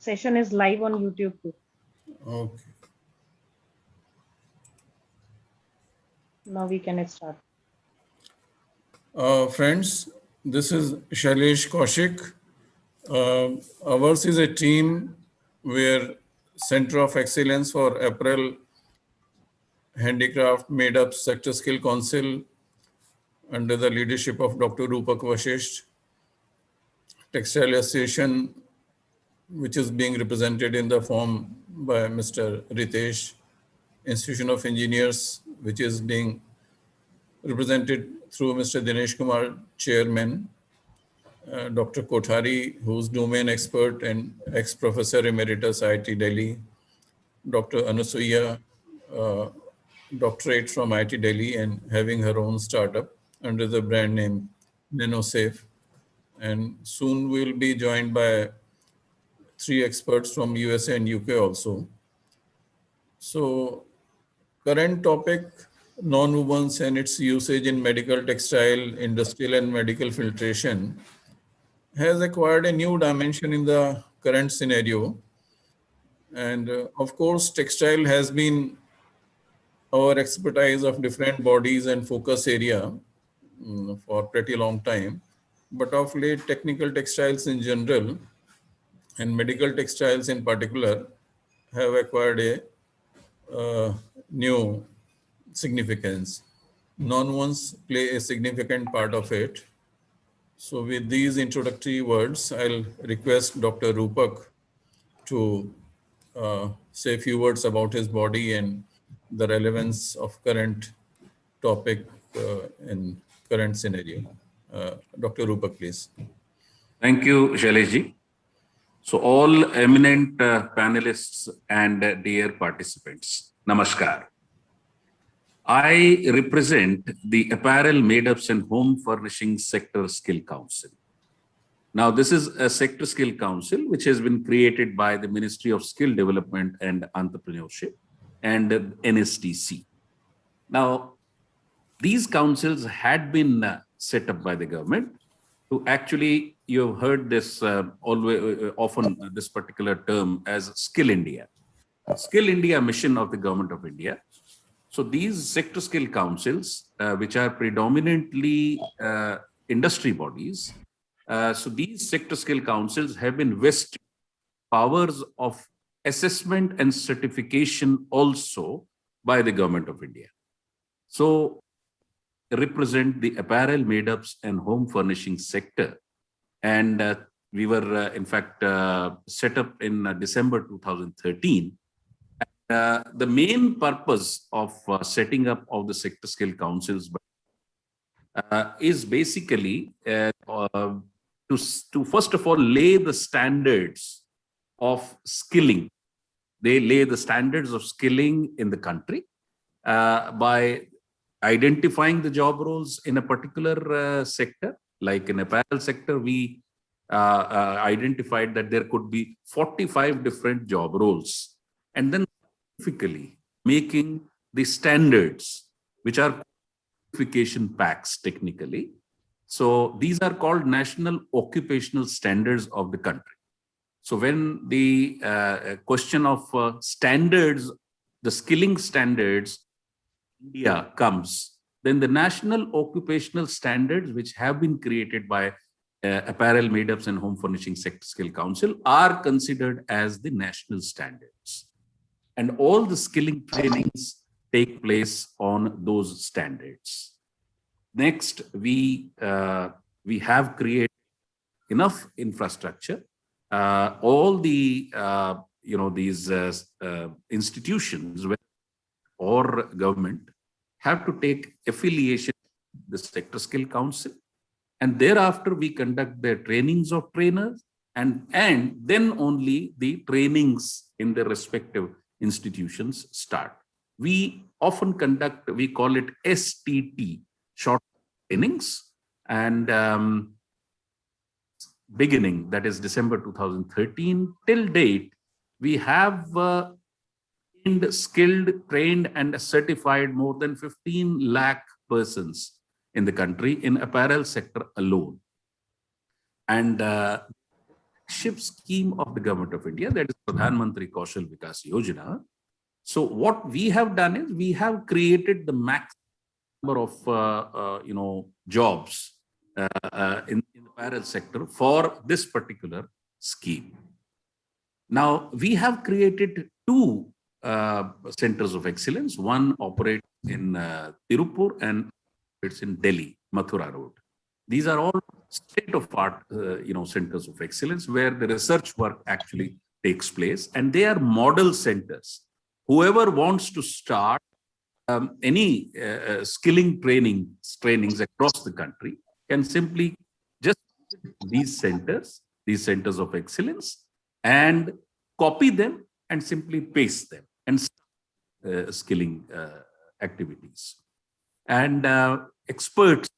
session is live on YouTube too. Okay. Now we can start. Friends, this is Shailesh Kaushik. Ours is a team where Center of Excellence for Apparel Handicraft made up Sector Skill Council under the leadership of Dr. Rupak Vashisht, Textile Association, which is being represented in the form by Mr. Ritesh, Institution of Engineers, which is being represented through Mr. Dinesh Kumar, Chairman, Dr. Kothari, who's domain expert and ex-professor emeritus IIT Delhi, Dr. Anusuya, doctorate from IIT Delhi and having her own startup under the brand name NanoSafe. And soon we'll be joined by 3 experts from USA and UK also. So current topic, non-wovens and its usage in medical, textile, industrial and medical filtration has acquired a new dimension in the current scenario. And of course, textile has been our expertise of different bodies and focus area for pretty long time. But of late, technical textiles in general and medical textiles in particular have acquired a new significance. Non-ones play a significant part of it. So with these introductory words, I'll request Dr. Rupak to say a few words about his body and the relevance of current topic in current scenario. Dr. Rupak, please. Thank you, Shailesh. So all eminent panelists and dear participants, namaskar. I represent the Apparel, Made-ups and Home Furnishing Sector Skill Council. Now, this is a sector skill council which has been created by the Ministry of Skill Development and Entrepreneurship and NSTC. Now, these councils had been set up by the government to actually, you've heard this often this particular term as Skill India. Skill India mission of the Government of India. So these sector skill councils, which are predominantly industry bodies, so these sector skill councils have been vested powers of assessment and certification also by the Government of India. So represent the apparel, made-ups and home furnishing sector. And we were in fact set up in December 2013. The main purpose of setting up of the sector skill councils is basically to first of all lay the standards of skilling. They lay the standards of skilling in the country by identifying the job roles in a particular sector. Like in apparel sector, we identified that there could be 45 different job roles. And then specifically making the standards, which are qualification packs technically. So these are called national occupational standards of the country. So when the question of standards, the skilling standards, India comes, then the national occupational standards, which have been created by Apparel, Made-ups and Home Furnishing Sector Skill Council, are considered as the national standards. And all the skilling trainings take place on those standards. Next, we have created enough infrastructure. All the these institutions or government have to take affiliation with the Sector Skill Council, and thereafter we conduct the trainings of trainers, and then only the trainings in the respective institutions start. We often conduct, we call it STT, short trainings, and beginning, that is December 2013, till date, we have skilled, trained and certified more than 15 lakh persons in the country in apparel sector alone. And flagship scheme of the government of India, that is Pradhan Mantri Kaushal Vikas Yojana. So what we have done is we have created the max number of jobs in the apparel sector for this particular scheme. Now we have created two centers of excellence. One operates in Tirupur and it's in Delhi, Mathura Road. These are all state-of-art, centers of excellence where the research work actually takes place, and they are model centers. Whoever wants to start any skilling trainings across the country can simply just these centers of excellence, and copy them and simply paste them and start skilling activities. And experts,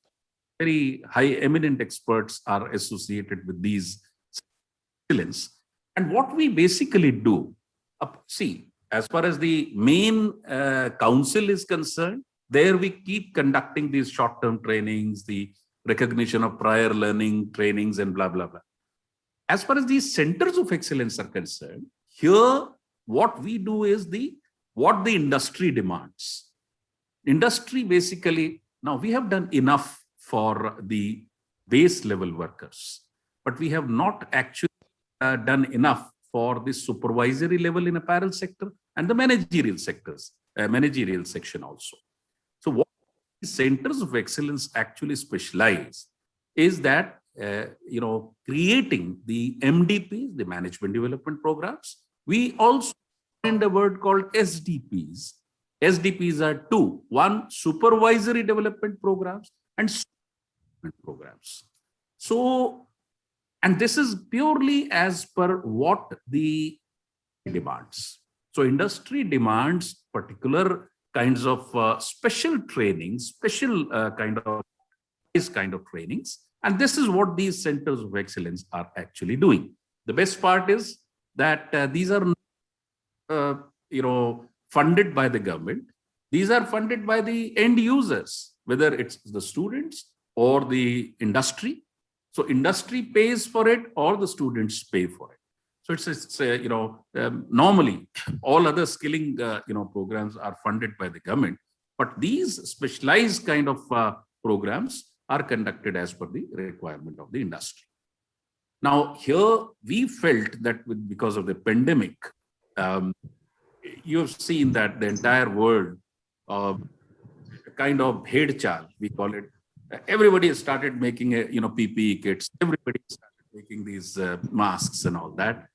very high eminent experts, are associated with these excellence. And what we basically do, see, as far as the main council is concerned, there we keep conducting these short-term trainings, the recognition of prior learning trainings, and blah, blah, blah. As far as these centers of excellence are concerned, here what we do is what the industry demands. Industry basically, now we have done enough for the base level workers, but we have not actually done enough for the supervisory level in apparel sector and the managerial sectors, managerial section also. So what centers of excellence actually specialize is that, creating the MDPs, the management development programs. We also find a word called SDPs. SDPs are two: one, supervisory development programs, and programs. So, and this is purely as per what the demands. So industry demands particular kinds of special training, special kind of trainings. And this is what these centers of excellence are actually doing. The best part is that these are, funded by the government. These are funded by the end users, whether it's the students or the industry. So industry pays for it or the students pay for it. So it's normally all other skilling, programs are funded by the government, but these specialized kind of programs are conducted as per the requirement of the industry. Now here we felt that because of the pandemic, you've seen that the entire world, kind of hedchal, we call it. Everybody started making PPE kits. Everybody started making these masks and all that,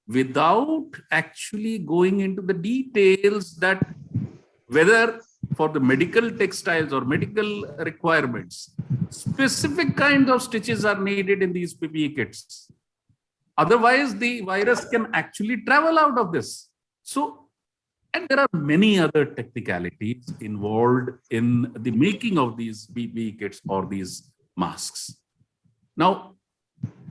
without actually going into the details that whether for the medical textiles or medical requirements, specific kinds of stitches are needed in these PPE kits. Otherwise, the virus can actually travel out of this. So, and there are many other technicalities involved in the making of these PPE kits or these masks. Now,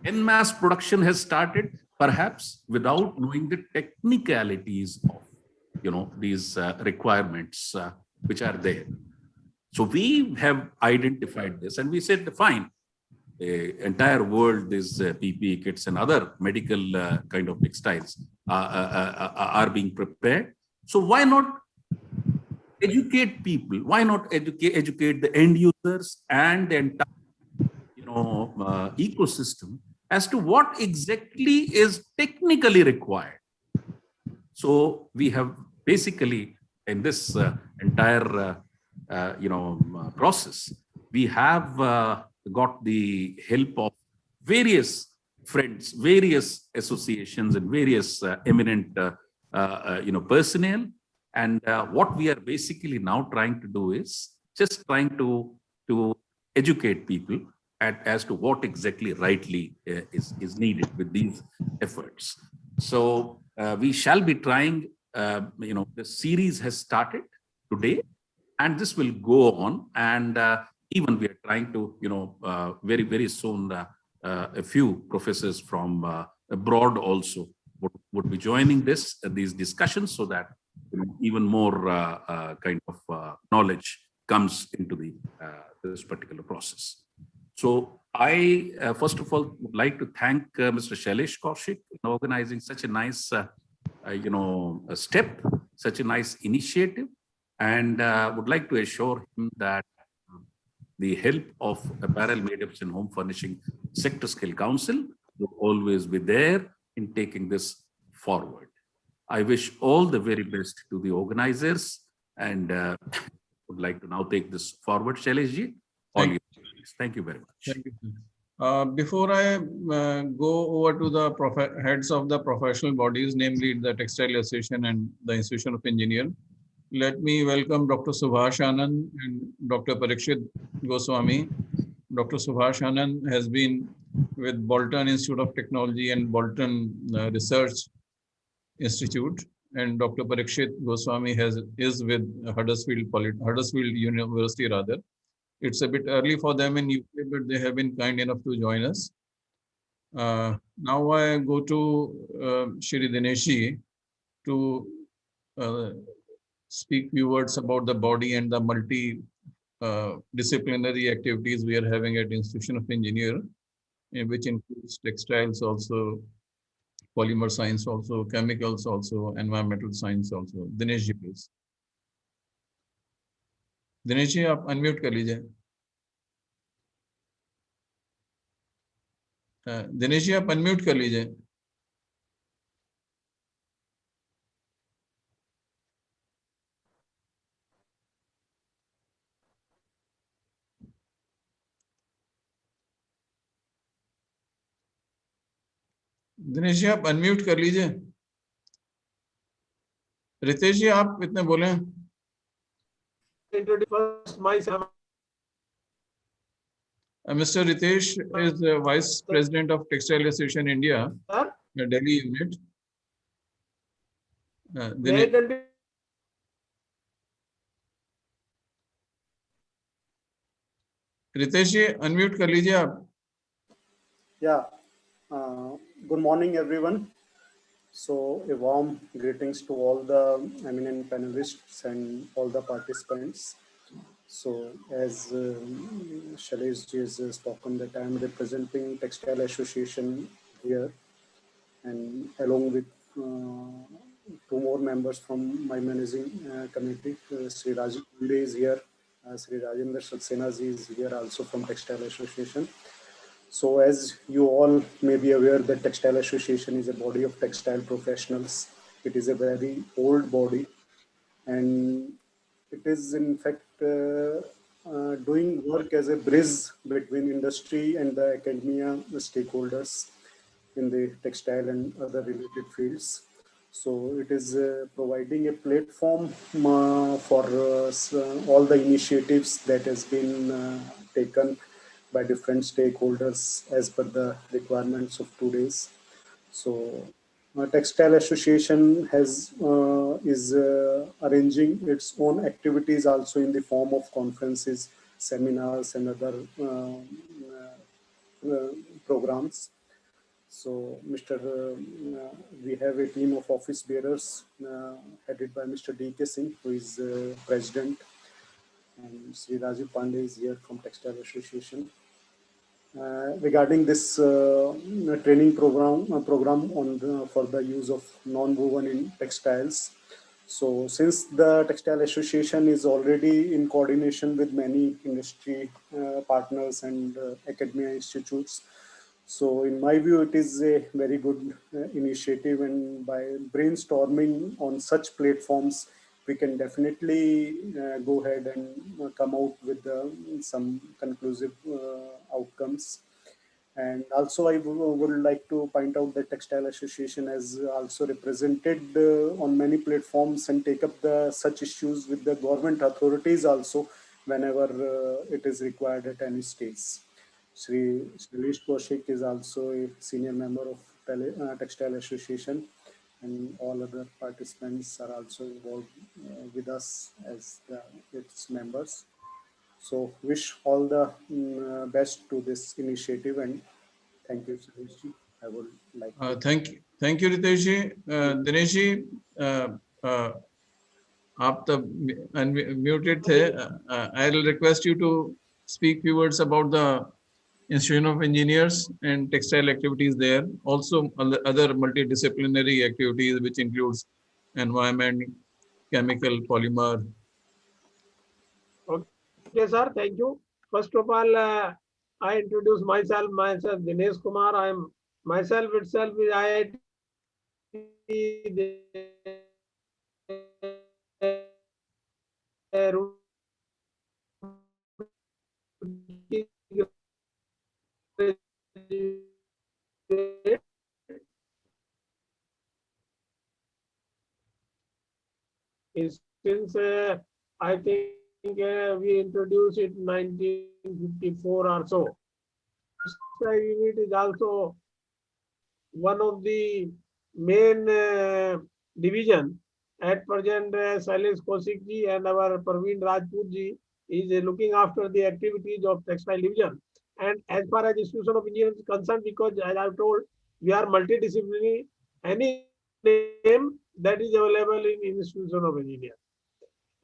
en masse production has started, perhaps without knowing the technicalities of these requirements which are there. So we have identified this, and we said, fine, the entire world, these PPE kits and other medical kind of textiles are being prepared. So why not educate people? Why not educate the end users and the entire ecosystem as to what exactly is technically required? So we have basically in this entire process, we have got the help of various friends, various associations, and various eminent personnel. And what we are basically now trying to do is just trying to educate people as to what exactly rightly is needed with these efforts. So we shall be trying, the series has started today, and this will go on. And even we are trying to, very, very soon, a few professors from abroad also would be joining these discussions, so that even more kind of knowledge comes into this particular process. So I, first of all, would like to thank Mr. Shailesh Kaushik in organizing such a nice, a step, such a nice initiative, and would like to assure him that the help of Apparel, Made-ups and Home Furnishing Sector Skill Council will always be there in taking this forward. I wish all the very best to the organizers, and would like to now take this forward, Shailesh ji. All Thank yours. Thank you very much. Thank you. Before I go over to the heads of the professional bodies, namely the Textile Association and the Institution of Engineer, let me welcome Dr. Subhash Anand and Dr. Parikshit Goswami. Dr. Subhash Anand has been with Bolton Institute of Technology and Bolton Research Institute, and Dr. Parikshit Goswami is with Huddersfield University rather. It's a bit early for them in UK, but they have been kind enough to join us. Now I go to Shri Dineshi to speak few words about the body and the disciplinary activities we are having at Institution of Engineer, which includes textiles also, polymer science also, chemicals also, environmental science also. Dinesh ji, please. Dinesh ji आप unmute कर लीजिए. दिनेश जी आप unmute कर लीजिए. दिनेश जी आप unmute कर लीजिए. रितेश जी आप इतने बोले. Mr. Ritesh is the Vice President of Textile Association India, the Delhi unit. Ritesh ji unmute कर लीजिए आप. Yeah. Good morning, everyone. So, a warm greetings to all the eminent panelists and all the participants. So, as Shailesh ji has spoken, that I am representing Textile Association here, and along with two more members from my managing committee, Sri Rajiv Pandey is here, Sri Rajendra Saxena ji is here also from Textile Association. So as you all may be aware that Textile Association is a body of textile professionals. It is a very old body, and it is in fact doing work as a bridge between industry and the academia, the stakeholders in the textile and other related fields. So it is providing a platform for all the initiatives that has been taken by different stakeholders as per the requirements of today's. So Textile Association is arranging its own activities also in the form of conferences, seminars, and other programs. So, we have a team of office bearers headed by Mr. D.K. Singh, who is president, and Sri Rajiv Pandey is here from Textile Association. Regarding this training program for the use of non-woven in textiles. So since the Textile Association is already in coordination with many industry partners and academia institutes, so in my view, it is a very good initiative, and by brainstorming on such platforms, we can definitely go ahead and come out with some conclusive outcomes. And also, I would like to point out that Textile Association has also represented on many platforms and take up such issues with the government authorities also whenever it is required at any stage. Sri Shailesh Kaushik is also a senior member of Textile Association, and all other participants are also involved with us as its members. So wish all the best to this initiative, and thank you, Shailesh ji. I would like to thank you Ritesh ji. Dinesh ji आप तब unmuted थे. I'll request you to speak few words about the Institute of Engineers and textile activities there. Also other multidisciplinary activities, which includes environment, chemical, polymer. Okay, sir. Thank you. First of all, I introduce myself. Myself, Dinesh Kumar. I am myself itself is since I think we introduced it 1954 or so. Textile unit is also one of the main division. At present, Sailesh Kaushik ji and our Praveen Rajput ji is looking after the activities of textile division. And as far as Institution of Engineers is concerned, because as I've told, we are multidisciplinary. Any name that is available in Institution of Engineers.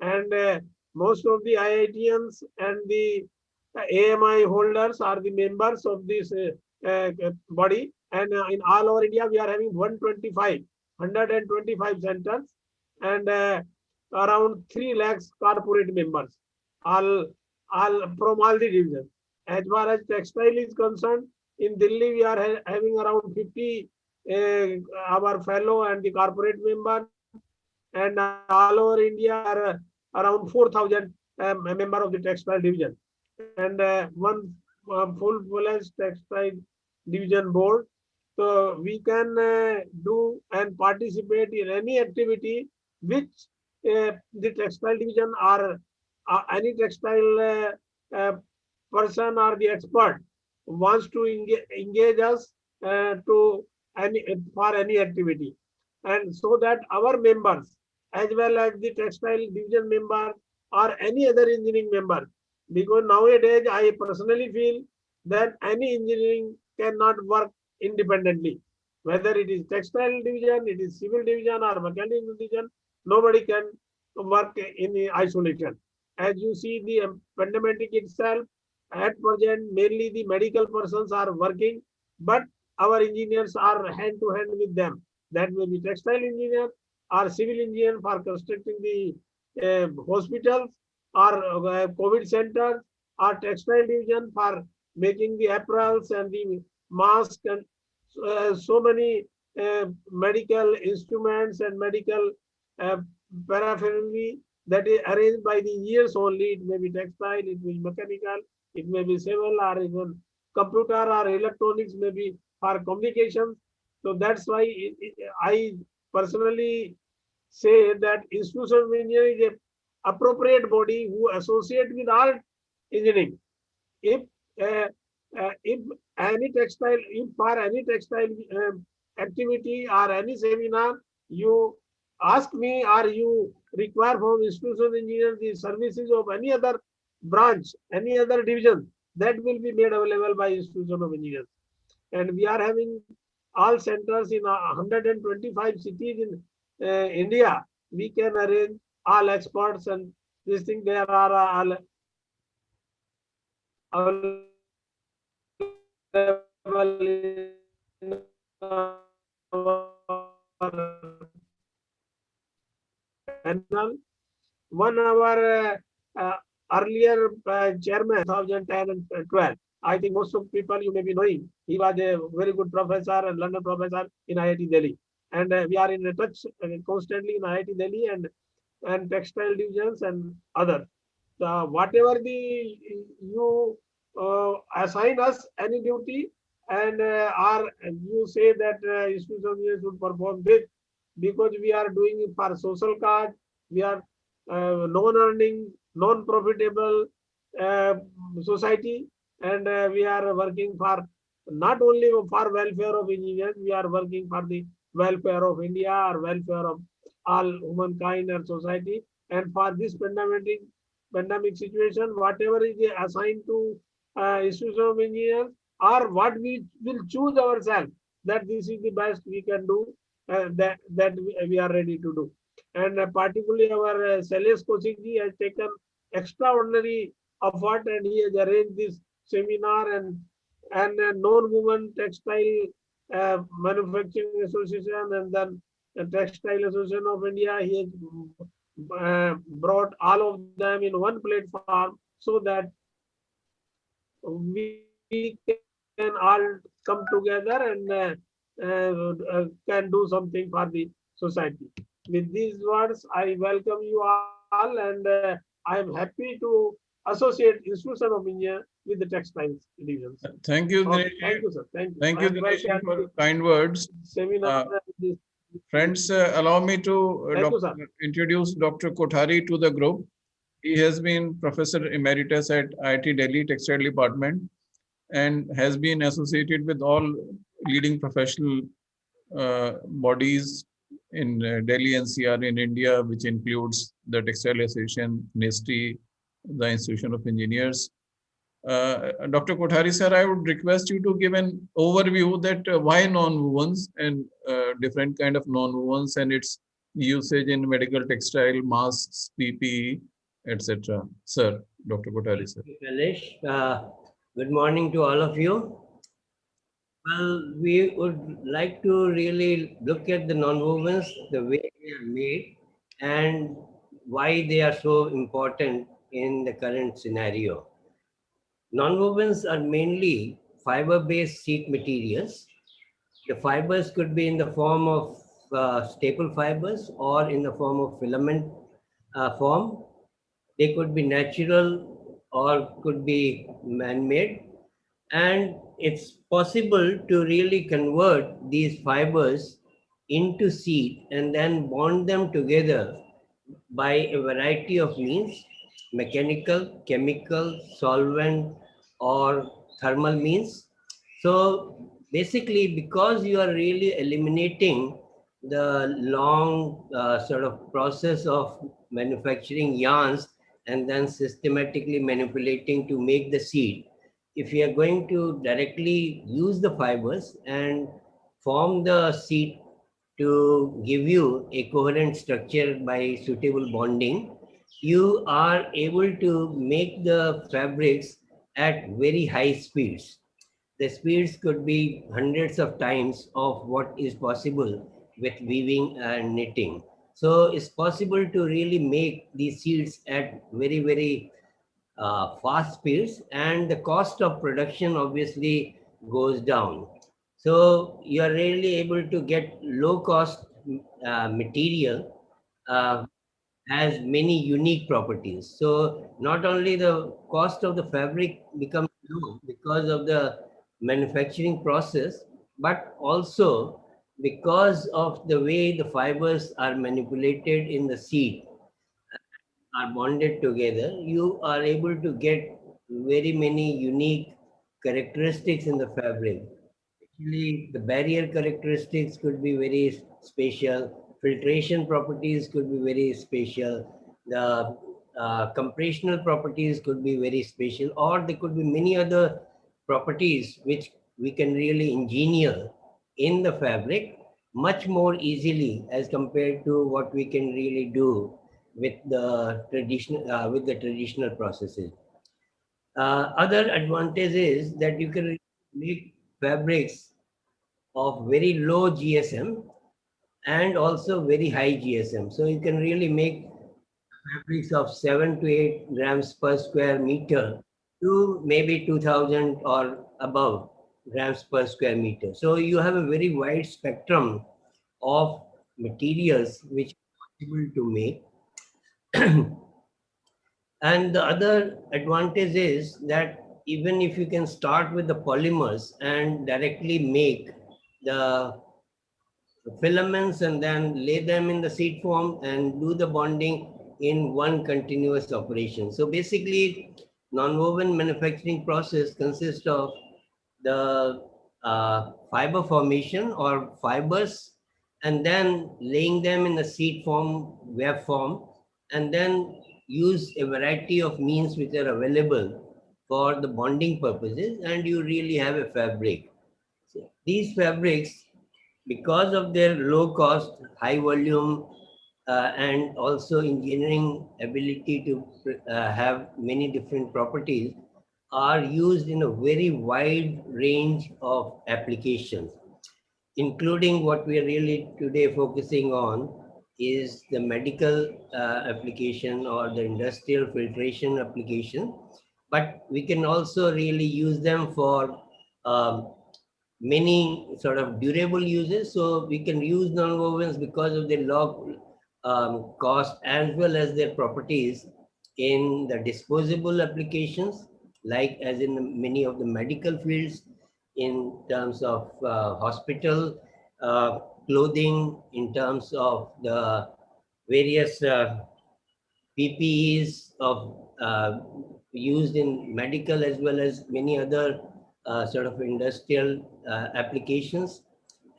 And most of the IITians and the AMI holders are the members of this body. And in all over India, we are having 125 centers and around 3 lakhs corporate members, all, all from all the divisions. As far as textile is concerned, in Delhi, we are having around 50 our fellow and the corporate members, and all over India are around 4,000 member of the textile division, and one full-fledged textile division board. So we can do and participate in any activity which the textile division or any textile person or the expert wants to engage us to any for any activity, and so that our members as well as the textile division member or any other engineering member, because nowadays I personally feel that any engineering cannot work independently, whether it is textile division, it is civil division or mechanical division. Nobody can work in isolation. As you see the pandemic itself, at present mainly the medical persons are working, but our engineers are hand to hand with them. That may be textile engineer or civil engineer for constructing the hospitals or COVID centers, or textile division for making the apparels and the mask and so many medical instruments and medical uh, paraphernalia that is arranged by the engineers only. It may be textile, it may be mechanical, it may be civil, or even computer or electronics, may be for communications. So that's why I personally say that Institution of Engineering is a appropriate body who associate with all engineering. If if any textile, if for any textile activity or any seminar, you ask me or you require from Institution of Engineers the services of any other branch, any other division, that will be made available by Institution of Engineers. And we are having all centers in 125 cities in India. We can arrange all experts and this thing. There are all available in panel. One our earlier chairman, 2010 and 12. I think most of people you may be knowing. He was a very good professor and London professor in IIT Delhi. And we are in touch constantly in IIT Delhi and textile divisions and others. Whatever the you assign us any duty, and or you say that institution should perform this, because we are doing it for social cause, we are non-earning, non-profitable uh, society, and we are working for not only for welfare of engineers, we are working for the welfare of India or welfare of all humankind and society. And for this pandemic situation, whatever is assigned to Institute of Engineers, or what we will choose ourselves, that this is the best we can do, that we are ready to do. And particularly our Sailesh Kaushik ji has taken extraordinary effort, and he has arranged this seminar and and non-woven textile manufacturing association, and then the Textile Association of India. He has brought all of them in one platform so that we can all come together and can do something for the society. With these words, I welcome you all, and I am happy to associate Institution of India with the textiles divisions. Thank you, Okay, thank you, Dinesh. sir. Thank you. I Thank am you, very Dinesh, happy for kind words. seminar. Uh, Friends, allow me to Thank you, sir. introduce Dr. Kothari to the group. He has been Professor Emeritus at IIT Delhi Textile Department and has been associated with all leading professional bodies in Delhi NCR in India, which includes the Textile Association, NISTI, the Institution of Engineers. Dr. Kothari sir, I would request you to give an overview that why non-wovens and different kind of non-wovens and its usage in medical textile, masks, PPE, etc. Sir, Dr. Kothari sir. Kailash. Good morning to all of you. Well, we would like to really look at the nonwovens, the way they are made, and why they are so important in the current scenario. Nonwovens are mainly fiber-based sheet materials. The fibers could be in the form of staple fibers or in the form of filament form. They could be natural or could be man-made. And it's possible to really convert these fibers into seed and then bond them together by a variety of means: mechanical, chemical, solvent, or thermal means. So basically, because you are really eliminating the long sort of process of manufacturing yarns and then systematically manipulating to make the seed, if you are going to directly use the fibers and form the seed to give you a coherent structure by suitable bonding, you are able to make the fabrics at very high speeds. The speeds could be hundreds of times of what is possible with weaving and knitting. So it's possible to really make these seeds at very, very fast speeds, and the cost of production obviously goes down. So you are really able to get low cost material, has many unique properties. So not only the cost of the fabric becomes low because of the manufacturing process, but also because of the way the fibers are manipulated in the seed, are bonded together, you are able to get very many unique characteristics in the fabric. Actually, the barrier characteristics could be very special. Filtration properties could be very special. The compressional properties could be very special, or there could be many other properties which we can really engineer in the fabric much more easily as compared to what we can really do with the traditional processes. Other advantage is that you can make fabrics of very low GSM and also very high GSM. So you can really make fabrics of 7 to 8 grams per square meter to maybe 2000 or above grams per square meter. So you have a very wide spectrum of materials which are possible to make. And the other advantage is that even if you can start with the polymers and directly make the filaments and then lay them in the seed form and do the bonding in one continuous operation. So basically, non-woven manufacturing process consists of the fiber formation or fibers, and then laying them in the seed form, web form, and then use a variety of means which are available for the bonding purposes, and you really have a fabric. So these fabrics, because of their low cost, high volume, and also engineering ability to have many different properties, are used in a very wide range of applications, including what we are really today focusing on is the medical application or the industrial filtration application. But we can also really use them for um, many sort of durable uses. So we can use nonwovens because of their low cost as well as their properties in the disposable applications, like as in many of the medical fields, in terms of hospital clothing, in terms of the various PPEs of used in medical as well as many other sort of industrial applications.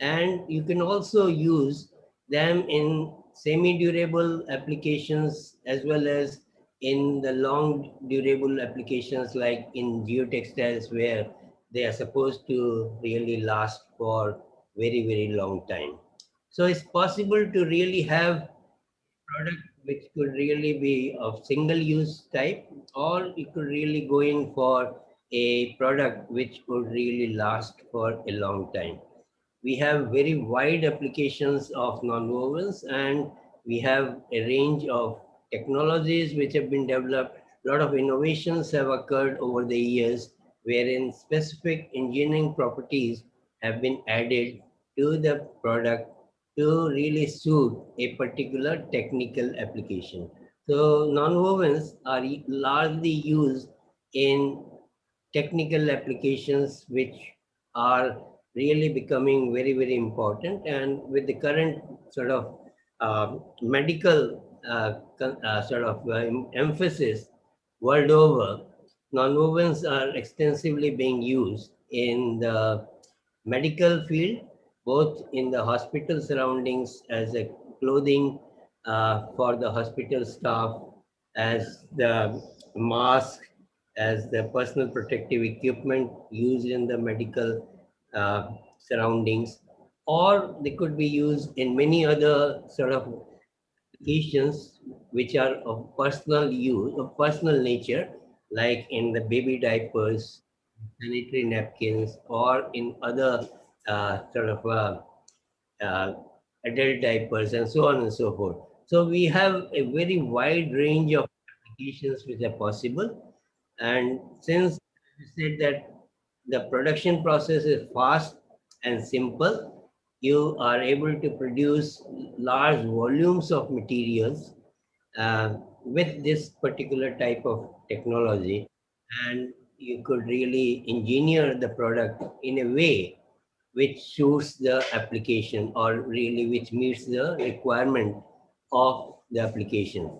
And you can also use them in semi-durable applications as well as in the long durable applications like in geotextiles, where they are supposed to really last for very, very long time. So it's possible to really have product which could really be of single use type, or you could really go in for a product which would really last for a long time. We have very wide applications of nonwovens, and we have a range of technologies which have been developed. A lot of innovations have occurred over the years, wherein specific engineering properties have been added to the product to really suit a particular technical application. So nonwovens are largely used in technical applications which are really becoming very, very important. And with the current sort of medical sort of emphasis world over, nonwovens are extensively being used in the medical field, both in the hospital surroundings as a clothing for the hospital staff, as the mask, as the personal protective equipment used in the medical surroundings, or they could be used in many other sort of applications which are of personal use, of personal nature, like in the baby diapers, sanitary napkins, or in other sort of uh, adult diapers, and so on and so forth. So we have a very wide range of applications which are possible. And since you said that the production process is fast and simple, you are able to produce large volumes of materials with this particular type of technology, and you could really engineer the product in a way which suits the application, or really which meets the requirement of the application.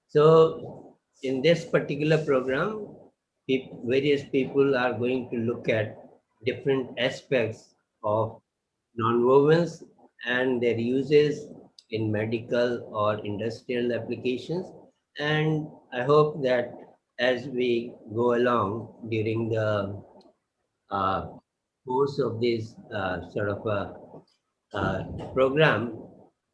So in this particular program, various people are going to look at different aspects of nonwovens and their uses in medical or industrial applications. And I hope that as we go along during the uh, course of this sort of program,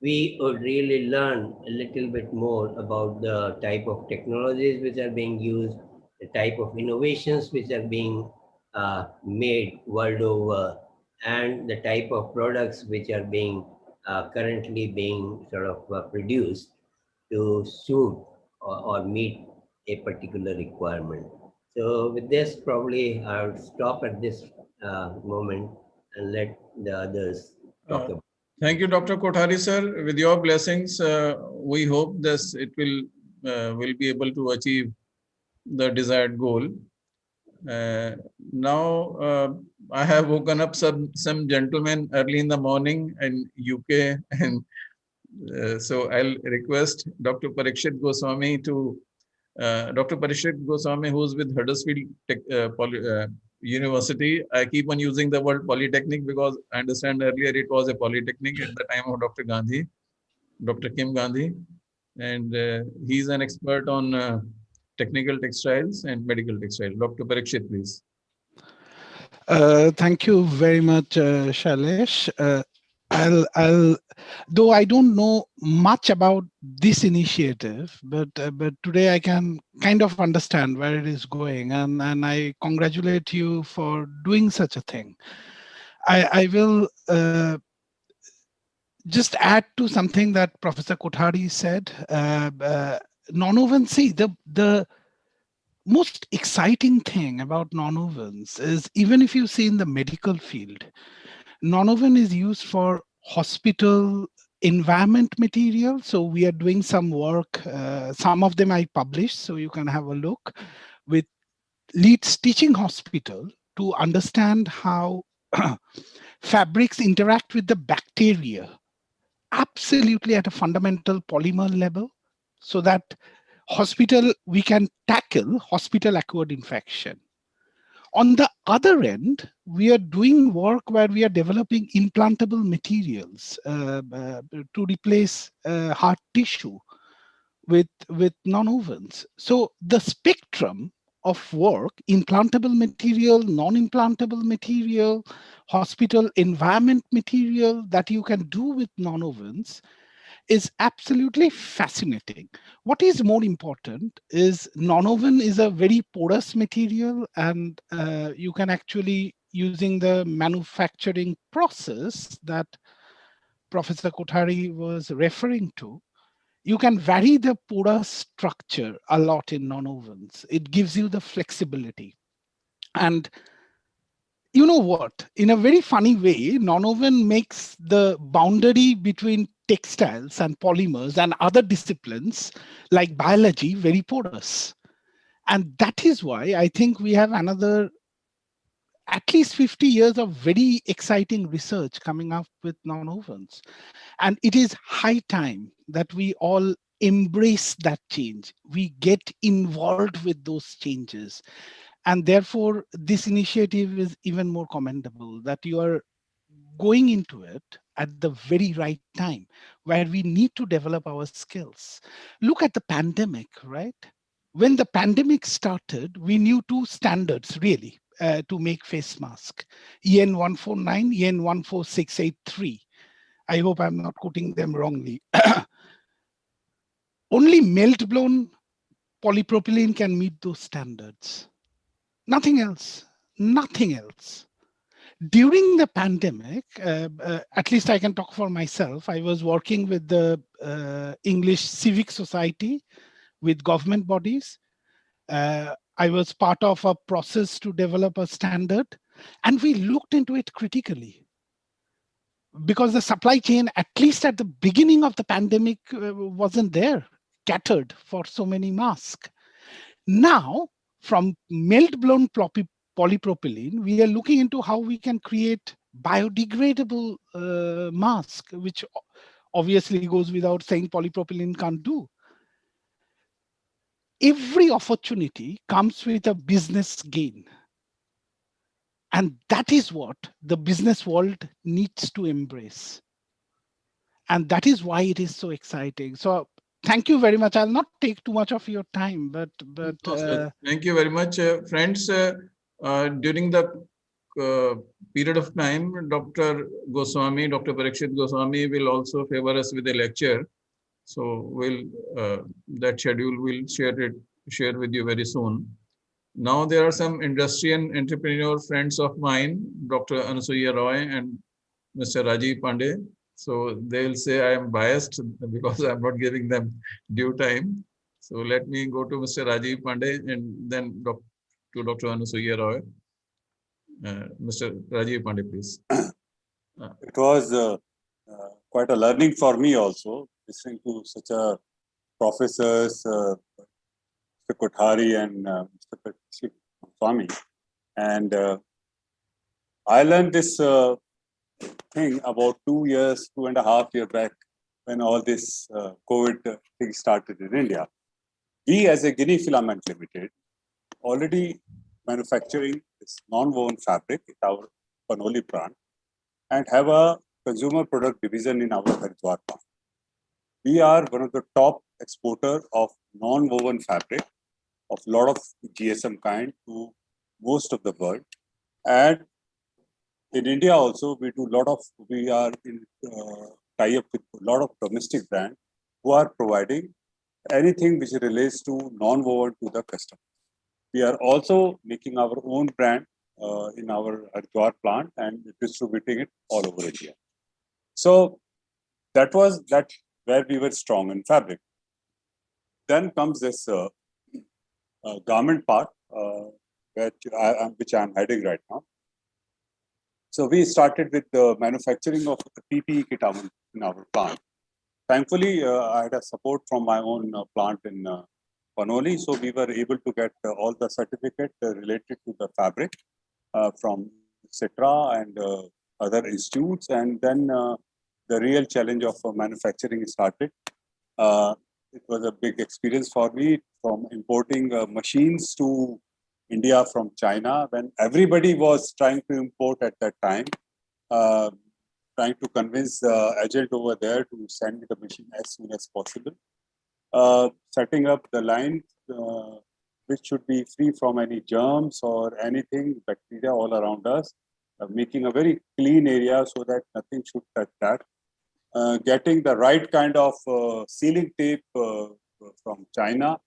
we would really learn a little bit more about the type of technologies which are being used, the type of innovations which are being made world over, and the type of products which are being currently being sort of produced to suit or meet a particular requirement. So with this, probably I would stop at this moment and let the others talk about. Thank you, Dr. Kothari, sir. With your blessings, we hope this it will be able to achieve the desired goal. Now, I have woken up some gentlemen early in the morning in UK, and so I'll request Dr. Parikshit Goswami to Dr. Parikshit Goswami, who's with Huddersfield University. I keep on using the word polytechnic because I understand earlier it was a polytechnic at the time of Dr. Gandhi, Dr. Kim Gandhi, and he's an expert on technical textiles and medical textiles. Dr. Parikshit, please. Thank you very much, Shailesh. I'll, though I don't know much about this initiative, but today I can kind of understand where it is going, and I congratulate you for doing such a thing. I will just add to something that Professor Kothari said. Non-woven, see, the most exciting thing about non-wovens is, even if you see in the medical field, non-woven is used for hospital environment material. So we are doing some work. Some of them I published, so you can have a look, with Leeds Teaching Hospital to understand how fabrics interact with the bacteria, absolutely at a fundamental polymer level, so that we can tackle hospital acquired infection. On the other end, we are doing work where we are developing implantable materials to replace heart tissue with non-wovens. So the spectrum of work, implantable material, non-implantable material, hospital environment material that you can do with non-wovens is absolutely fascinating. What is more important is non-woven is a very porous material, and you can actually, using the manufacturing process that Professor Kothari was referring to, you can vary the porous structure a lot in non-wovens. It gives you the flexibility. And you know what? In a very funny way, non-woven makes the boundary between textiles and polymers and other disciplines like biology very porous. And that is why I think we have another at least 50 years of very exciting research coming up with non-wovens. And it is high time that we all embrace that change. We get involved with those changes. And therefore, this initiative is even more commendable, that you are going into it at the very right time, where we need to develop our skills. Look at the pandemic, right? When the pandemic started, we knew two standards really to make face mask: EN 149, EN 14683. I hope I'm not quoting them wrongly. Only melt-blown polypropylene can meet those standards. Nothing else. Nothing else. During the pandemic, at least I can talk for myself, I was working with the English Civic Society, with government bodies. I was part of a process to develop a standard, and we looked into it critically, because the supply chain, at least at the beginning of the pandemic, wasn't there, catered for so many masks. Now, from melt-blown polypropylene, we are looking into how we can create biodegradable mask, which obviously goes without saying polypropylene can't do. Every opportunity comes with a business gain. And that is what the business world needs to embrace. And that is why it is so exciting. So thank you very much. I'll not take too much of your time, but thank you very much, friends. During the period of time, Dr. Goswami, Dr. Parikshit Goswami will also favor us with a lecture. So we'll that schedule we'll share with you very soon. Now there are some industry and entrepreneur friends of mine, Dr. Anasuya Roy and Mr. Rajiv Pandey. So they'll say I am biased because I'm not giving them due time. So let me go to Mr. Rajiv Pandey and then to Dr. Anasuya Roy. Mr. Rajiv Pandey, please. It was quite a learning for me also, listening to such a professors, Mr. Kothari and Mr. Swami. And I learned this thing about 2.5 years back, when all this COVID thing started in India. We as a Guinea Filament Limited already manufacturing this non-woven fabric at our Panoli plant and have a consumer product division in our Haridwar plant. We are one of the top exporter of non-woven fabric of lot of GSM kind to most of the world. And in India also, we are in tie up with a lot of domestic brands who are providing anything which relates to non-woven to the customer. We are also making our own brand in our Haridwar plant and distributing it all over India. So that where we were strong in fabric. Then comes this garment part, which I'm heading right now. So we started with the manufacturing of the PPE kit in our plant. Thankfully, I had a support from my own plant in Panoli, so we were able to get all the certificate related to the fabric from CITRA and other institutes, and then the real challenge of manufacturing started. It was a big experience for me from importing machines to India from China when everybody was trying to import at that time. Trying to convince the agent over there to send me the machine as soon as possible. Setting up the line, which should be free from any germs or anything, bacteria all around us. Making a very clean area so that nothing should touch that. Getting the right kind of sealing tape from China.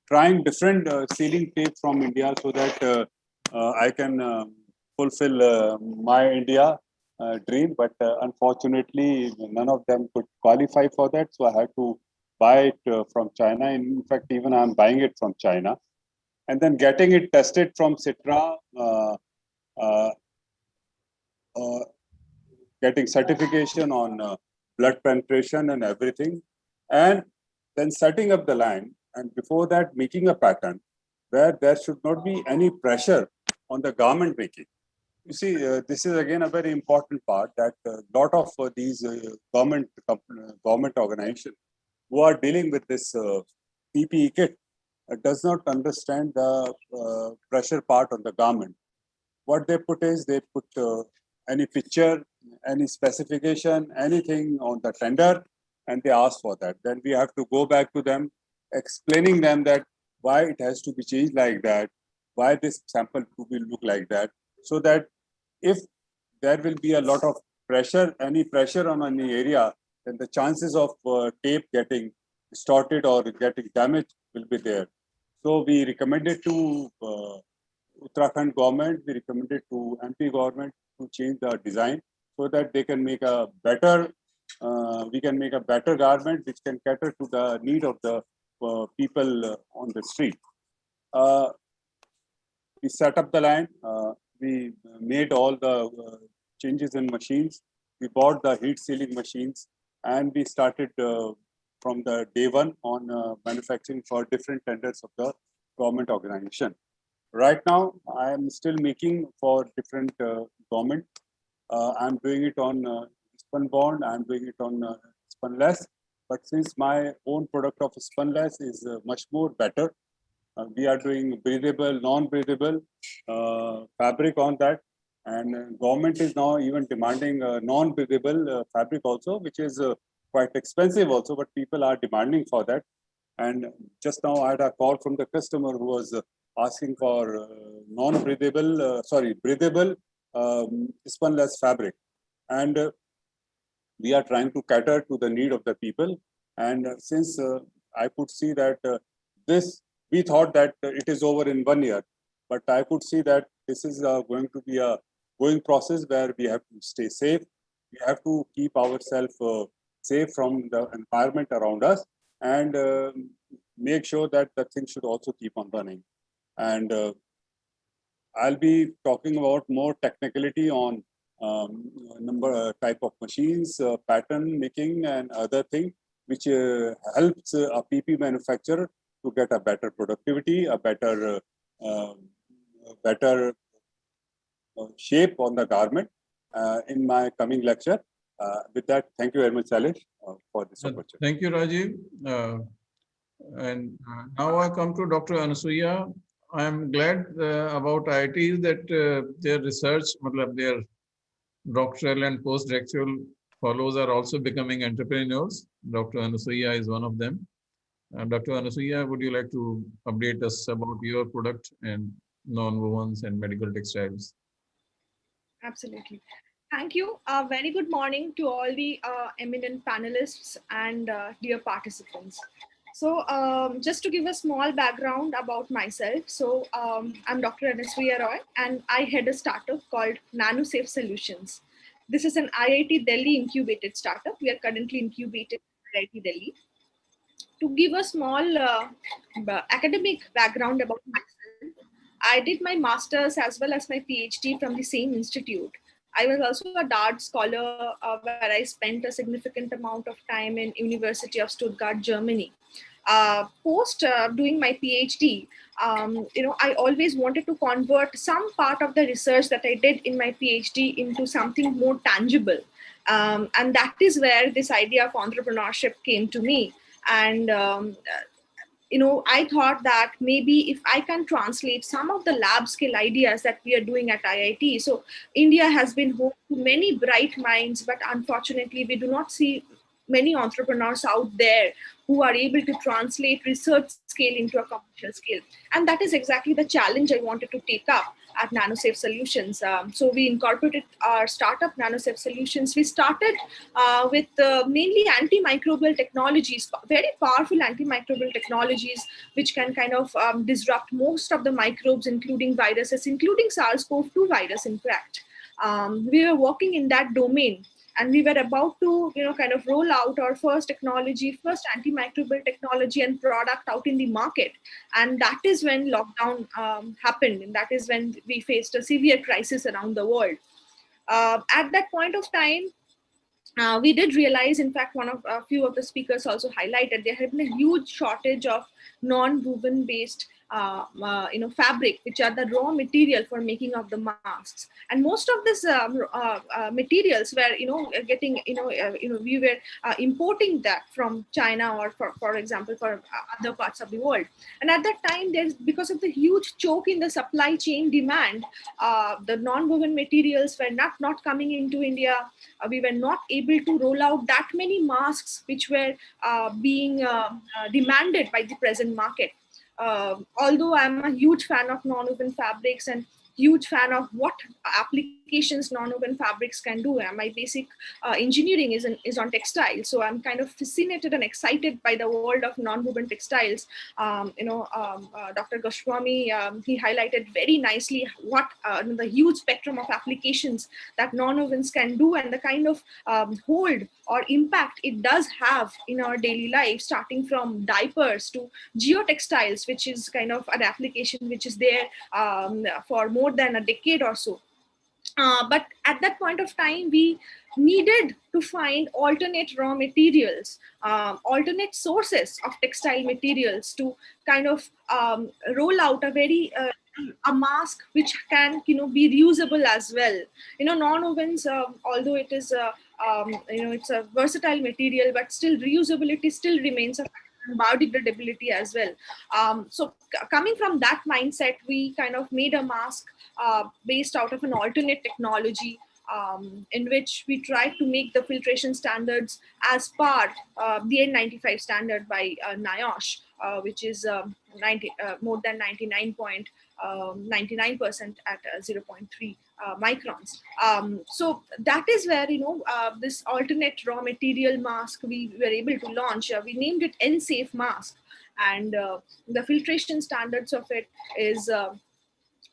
Trying different sealing tape from India so that I can fulfill my India dream, but unfortunately, none of them could qualify for that. So I had to buy it from China. In fact, even I'm buying it from China. And then getting it tested from CITRA, getting certification on blood penetration and everything. And then setting up the line. And before that, making a pattern where there should not be any pressure on the garment making. You see, this is again a very important part that a lot of these government organizations who are dealing with this PPE kit does not understand the pressure part on the garment. What they put is they put any picture, any specification, anything on the tender, and they ask for that. Then we have to go back to them, explaining them that why it has to be changed like that, why this sample will look like that, so that if there will be a lot of pressure, any pressure on any area, then the chances of tape getting distorted or getting damaged will be there. So we recommended to Uttarakhand government, we recommended to MP government to change the design so that they can make a better, we can make a better garment which can cater to the need of the people on the street. We set up the line. We made all the changes in machines. We bought the heat sealing machines, and we started from the day one on manufacturing for different tenders of the government organization. Right now, I am still making for different government. I'm doing it on spun bond. I'm doing it on spunless. But since my own product of spunless is much more better, we are doing breathable, non-breathable fabric on that. And government is now even demanding non-breathable fabric also, which is quite expensive also, but people are demanding for that. And just now I had a call from the customer who was asking for non-breathable, breathable spunless fabric. And we are trying to cater to the need of the people. And since I could see that we thought that it is over in 1 year, but I could see that this is going to be a going process where we have to stay safe. We have to keep ourselves safe from the environment around us and make sure that the thing should also keep on running. And I'll be talking about more technicality on type of machines, pattern making and other thing, which helps a PP manufacturer to get a better productivity, a better shape on the garment in my coming lecture. With that, thank you very much, Salish, for this opportunity. Thank you, Rajiv. And now I come to Dr. Anasuya. I am glad about IITs that their research, their doctoral and postdoctoral fellows are also becoming entrepreneurs. Dr. Anasuya is one of them. Dr. Anasuya, would you like to update us about your product and non-wovens and medical textiles? Absolutely. Thank you. Very good morning to all the eminent panelists and dear participants. So just to give a small background about myself. So I'm Dr. Anasriya Roy and I head a startup called NanoSafe Solutions. This is an IIT Delhi incubated startup. We are currently incubated in IIT Delhi. To give a small academic background about myself, I did my master's as well as my PhD from the same institute. I was also a DART scholar where I spent a significant amount of time in University of Stuttgart, Germany. Post doing my PhD, I always wanted to convert some part of the research that I did in my PhD into something more tangible. And that is where this idea of entrepreneurship came to me. And I thought that maybe if I can translate some of the lab skill ideas that we are doing at IIT. So India has been home to many bright minds, but unfortunately we do not see many entrepreneurs out there who are able to translate research scale into a commercial scale. And that is exactly the challenge I wanted to take up at NanoSafe Solutions. So we incorporated our startup NanoSafe Solutions. We started with mainly antimicrobial technologies, very powerful antimicrobial technologies, which can kind of disrupt most of the microbes, including viruses, including SARS-CoV-2 virus, in fact. We were working in that domain and we were about to kind of roll out our first antimicrobial technology and product out in the market. And that is when lockdown happened, and that is when we faced a severe crisis around the world. At that point of time, we did realize, in fact, a few of the speakers also highlighted there had been a huge shortage of non-woven based fabric, which are the raw material for making of the masks. And most of these materials were, getting, we were importing that from China or, for example, for other parts of the world. And at that time, because of the huge choke in the supply chain demand, the non-woven materials were not coming into India. We were not able to roll out that many masks which were being demanded by the present market. Although I'm a huge fan of non-woven fabrics and huge fan of what applications non-woven fabrics can do. My basic engineering is on textile, so I'm kind of fascinated and excited by the world of non-woven textiles. Dr. Goswami, he highlighted very nicely what the huge spectrum of applications that non-wovens can do and the kind of hold or impact it does have in our daily life, starting from diapers to geotextiles, which is kind of an application which is there for more than a decade or so. But at that point of time, we needed to find alternate raw materials, alternate sources of textile materials to kind of roll out a mask which can be reusable as well. Non-wovens, although it is it's a versatile material, but still reusability still remains a biodegradability as well. So coming from that mindset, we kind of made a mask based out of an alternate technology, in which we tried to make the filtration standards as per the N95 standard by NIOSH, which is more than 99.99% at 0.3 microns. So that is where this alternate raw material mask we were able to launch. We named it N-Safe mask, and the filtration standards of it is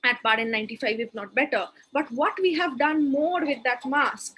at par N95, if not better. But what we have done more with that mask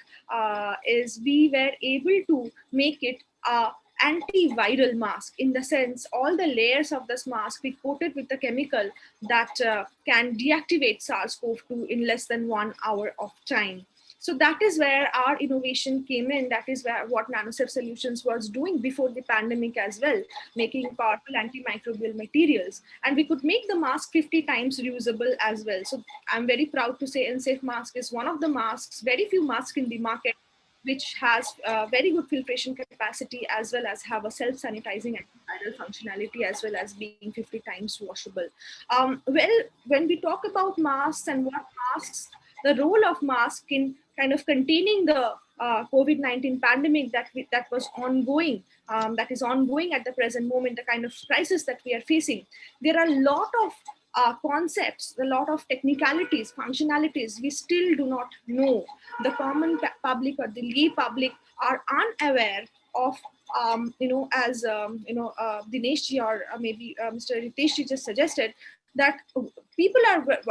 is we were able to make it a antiviral mask, in the sense all the layers of this mask we coated with a chemical that can deactivate SARS-CoV-2 in less than 1 hour of time. So that is where our innovation came in. That is where what NanoSafe Solutions was doing before the pandemic as well, making powerful antimicrobial materials. And we could make the mask 50 times reusable as well. So I'm very proud to say N-Safe mask is one of the masks, very few masks in the market, which has very good filtration capacity, as well as have a self-sanitizing antiviral functionality, as well as being 50 times washable. Well, when we talk about masks and what masks, the role of mask in kind of containing the COVID-19 pandemic that was ongoing, that is ongoing at the present moment, the kind of crisis that we are facing, there are a lot of concepts, a lot of technicalities, functionalities, we still do not know. The common public or the lay public are unaware of, as Dinesh ji or maybe Mr. Ritesh ji just suggested, that people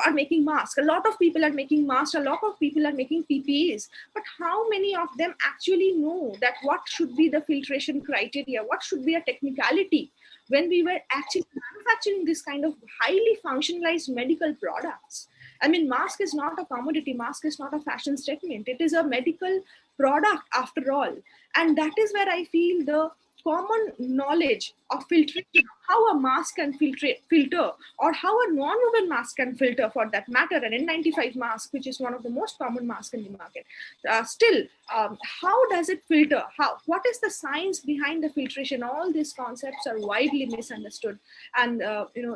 are making masks. A lot of people are making masks. A lot of people are making PPEs. But how many of them actually know that what should be the filtration criteria? What should be a technicality when we were actually manufacturing this kind of highly functionalized medical products? I mean, mask is not a commodity. Mask is not a fashion statement. It is a medical product after all. And that is where I feel the common knowledge of filtration, how a mask can filter, or how a non-woven mask can filter for that matter, an N95 mask, which is one of the most common masks in the market. How does it filter? What is the science behind the filtration? All these concepts are widely misunderstood. And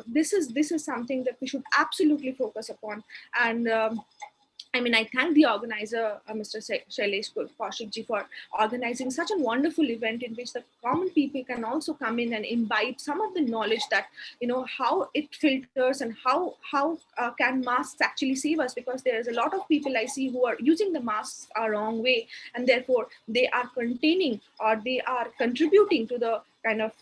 this is something that we should absolutely focus upon. And I thank the organizer, Mr. Shailesh Kaushik ji, for organizing such a wonderful event in which the common people can also come in and imbibe some of the knowledge that, how it filters and how can masks actually save us, because there's a lot of people I see who are using the masks a wrong way, and therefore they are containing or they are contributing to the kind of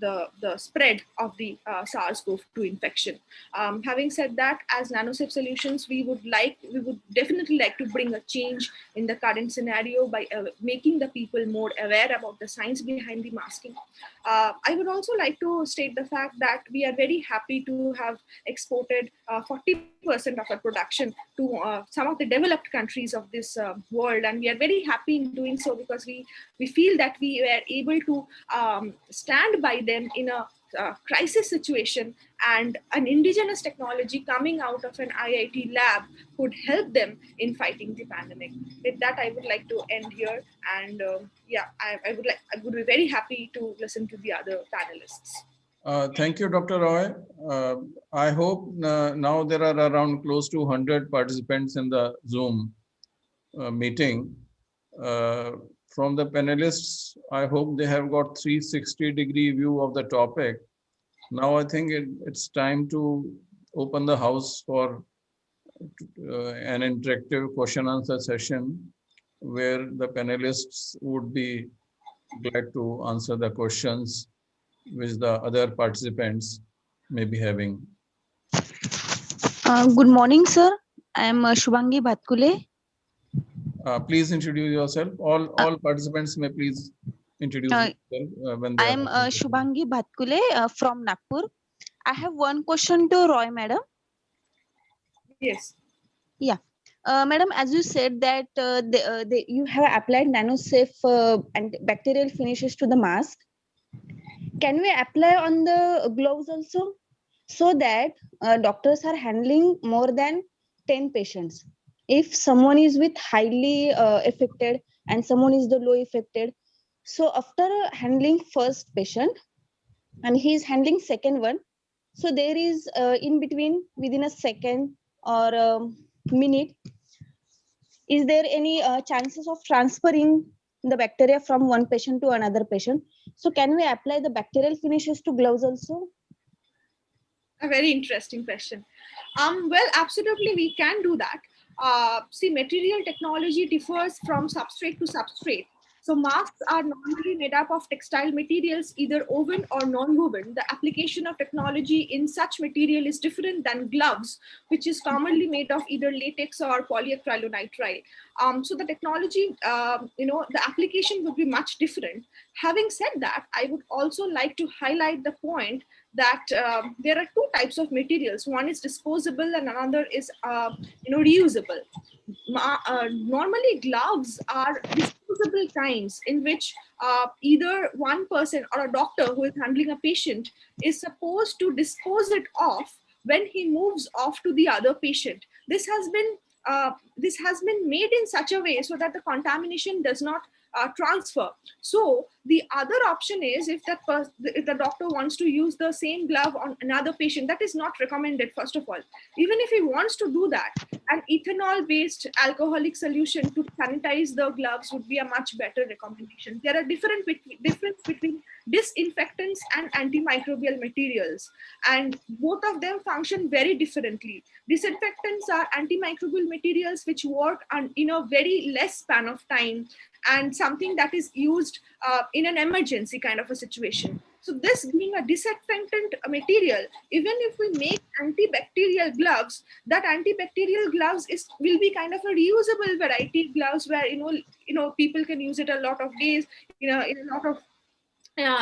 the spread of the SARS-CoV-2 infection. Having said that, as NanoSafe Solutions, we would definitely like to bring a change in the current scenario by making the people more aware about the science behind the masking. I would also like to state the fact that we are very happy to have exported 40% of our production to some of the developed countries of this world, and we are very happy in doing so because we feel that we were able to stand by them in a crisis situation, and an indigenous technology coming out of an IIT lab could help them in fighting the pandemic. With that, I would like to end here, and I would be very happy to listen to the other panelists. Thank you, Dr. Roy. I hope now there are around close to 100 participants in the Zoom meeting. From the panelists, I hope they have got 360-degree view of the topic. Now I think it's time to open the house for an interactive question-answer session where the panelists would be glad to answer the questions which the other participants may be having. Good morning, sir. I am Shubhangi Bhatkule. Please introduce yourself. All participants may please introduce themselves when they I am Shubhangi Bhatkule from Nagpur. I have one question to Roy, madam. Yes. Yeah. Madam, as you said that you have applied NanoSafe and bacterial finishes to the mask. Can we apply on the gloves also, so that doctors are handling more than 10 patients? If someone is with highly affected and someone is the low affected, so after handling first patient and he is handling second one, so there is in between, within a second or a minute, is there any chances of transferring the bacteria from one patient to another patient? So can we apply the bacterial finishes to gloves also? A very interesting question. Well, absolutely, we can do that. See, material technology differs from substrate to substrate. So masks are normally made up of textile materials, either woven or non-woven. The application of technology in such material is different than gloves, which is commonly made of either latex or polyacrylonitrile. So the technology, the application would be much different. Having said that, I would also like to highlight the point that there are two types of materials. One is disposable and another is reusable. Normally gloves are disposable kinds in which either one person or a doctor who is handling a patient is supposed to dispose it off when he moves off to the other patient. This has been made in such a way so that the contamination does not transfer. So the other option is if if the doctor wants to use the same glove on another patient, that is not recommended. First of all, even if he wants to do that, an ethanol-based alcoholic solution to sanitize the gloves would be a much better recommendation. There are difference between disinfectants and antimicrobial materials, and both of them function very differently. Disinfectants are antimicrobial materials which work in a very less span of time, and something that is used in an emergency kind of a situation. So this being a disinfectant material, even if we make antibacterial gloves, that antibacterial gloves will be kind of a reusable variety gloves where people can use it a lot of days, in a lot of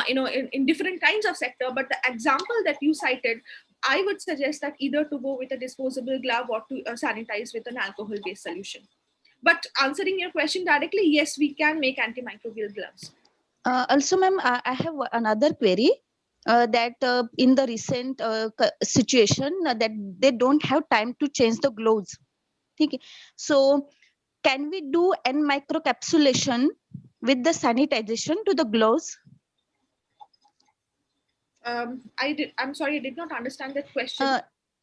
in different kinds of sector. But the example that you cited, I would suggest that either to go with a disposable glove or to sanitize with an alcohol based solution. But answering your question directly, yes, we can make antimicrobial gloves. Also, ma'am, I have another query. That in the recent situation that they don't have time to change the gloves. Okay. So can we do N microcapsulation with the sanitization to the gloves? I'm sorry, I did not understand that question.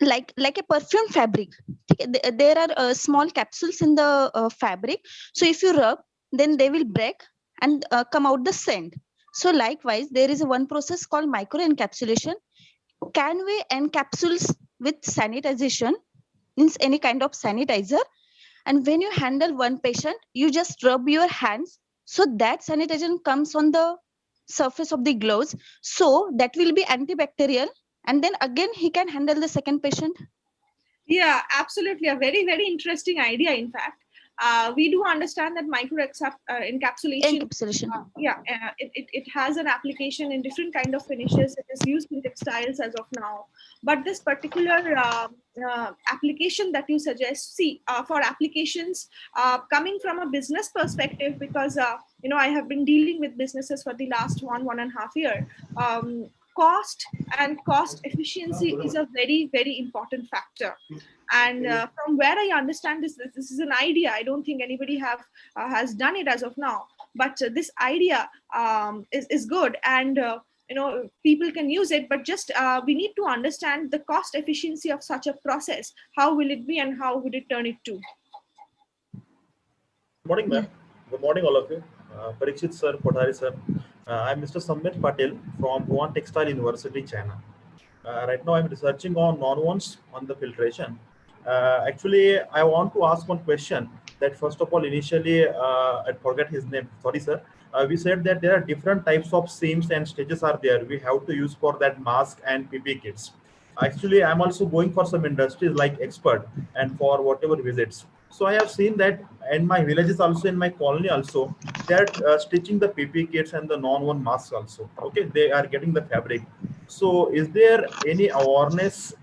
Like a perfume fabric. Okay. There are small capsules in the fabric. So if you rub, then they will break and come out the scent. So likewise, there is one process called micro encapsulation. Can we encapsules with sanitization, means any kind of sanitizer? And when you handle one patient, you just rub your hands, so that sanitization comes on the surface of the gloves. So that will be antibacterial. And then again, he can handle the second patient. Yeah, absolutely. A very, very interesting idea, in fact. We do understand that encapsulation, it has an application in different kind of finishes. It is used in textiles as of now. But this particular application that you suggest, for applications coming from a business perspective, because I have been dealing with businesses for the last 1.5 year. Cost and cost efficiency is a very, very important factor. And from where I understand this is an idea. I don't think anybody has done it as of now, but this idea is good, and people can use it, but just we need to understand the cost efficiency of such a process. How will it be and how would it turn it to? Good morning, ma'am. Good morning, all of you. Parikshit sir, Kothari sir. I'm Mr. Samir Patel from Medical Textile University, China. Right now, I'm researching on non-wounds on the filtration. Actually, I want to ask one question. That first of all, initially, I forget his name. Sorry, sir. We said that there are different types of seams and stitches are there. We have to use for that mask and PP kits. Actually, I'm also going for some industries like expert and for whatever visits. So I have seen that in my villages also, in my colony also, they're stitching the PP kits and the non-woven masks also. Okay, they are getting the fabric. So is there any awareness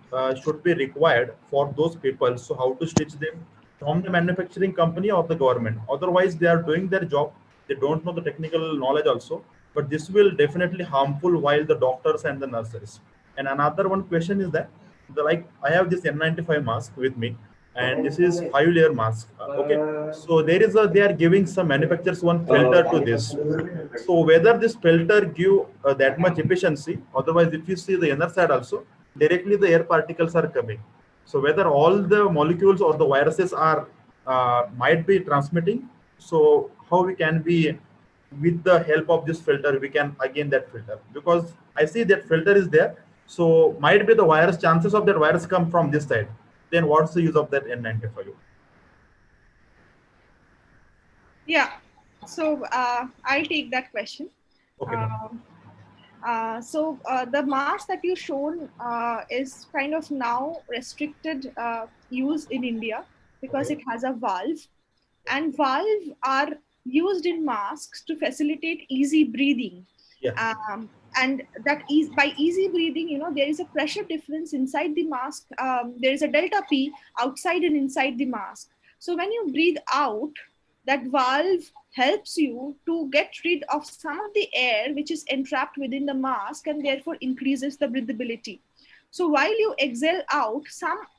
should be required for those people? So how to stitch them from the manufacturing company or the government? Otherwise, they are doing their job. They don't know the technical knowledge also. But this will definitely harmful while the doctors and the nurses. And another one question is that, I have this N95 mask with me, and this is 5-layer mask. Okay, so they are giving some manufacturers one filter to this. So whether this filter give that much efficiency, otherwise if you see the inner side also, directly the air particles are coming. So whether all the molecules or the viruses are might be transmitting. So how we can be, with the help of this filter, we can again that filter, because I see that filter is there. So might be the virus, chances of that virus come from this side. Then what's the use of that N95? Yeah, so I'll take that question. Okay. The mask that you shown is kind of now restricted use in India because it has a valve, and valve are used in masks to facilitate easy breathing. Yeah. And that is by easy breathing, there is a pressure difference inside the mask. There is a delta P outside and inside the mask. So when you breathe out, that valve helps you to get rid of some of the air which is entrapped within the mask, and therefore increases the breathability. So while you exhale out,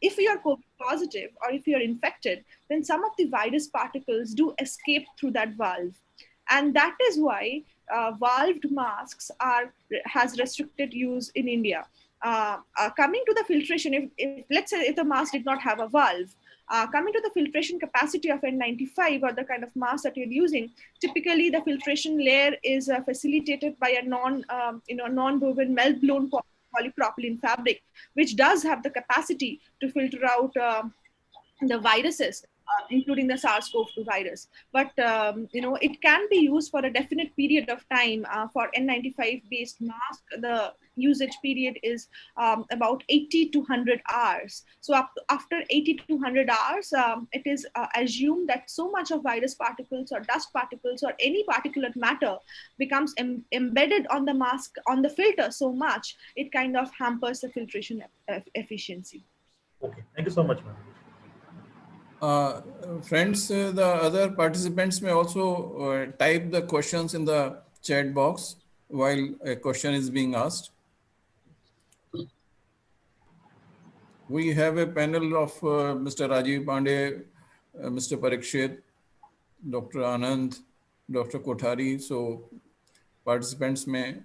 if you are COVID positive or if you're infected, then some of the virus particles do escape through that valve. And that is why valved masks has restricted use in India. Coming to the filtration, if let's say if the mask did not have a valve, coming to the filtration capacity of N95 or the kind of mask that you're using, typically the filtration layer is facilitated by a non-woven melt-blown polypropylene fabric, which does have the capacity to filter out the viruses, including the SARS-CoV-2 virus. But it can be used for a definite period of time. For N95-based mask, the usage period is about 80 to 100 hours. So after 80 to 100 hours, it is assumed that so much of virus particles or dust particles or any particulate matter becomes embedded on the mask, on the filter so much, it kind of hampers the filtration efficiency. Okay, thank you so much, ma'am. Friends, the other participants may also type the questions in the chat box while a question is being asked. We have a panel of Mr. Rajiv Pandey, Mr. Parikshit, Dr. Anand, Dr. Kothari. So participants may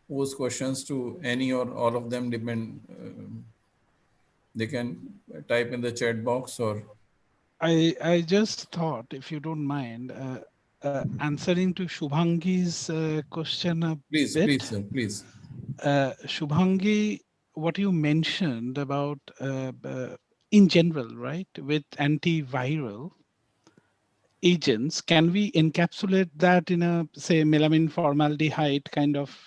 pose questions to any or all of them, depend. They can type in the chat box or. I just thought, if you don't mind, answering to Shubhangi's question a Please, bit. please, sir, please. Shubhangi, what you mentioned about in general, right, with antiviral agents, can we encapsulate that in a, say, melamine formaldehyde kind of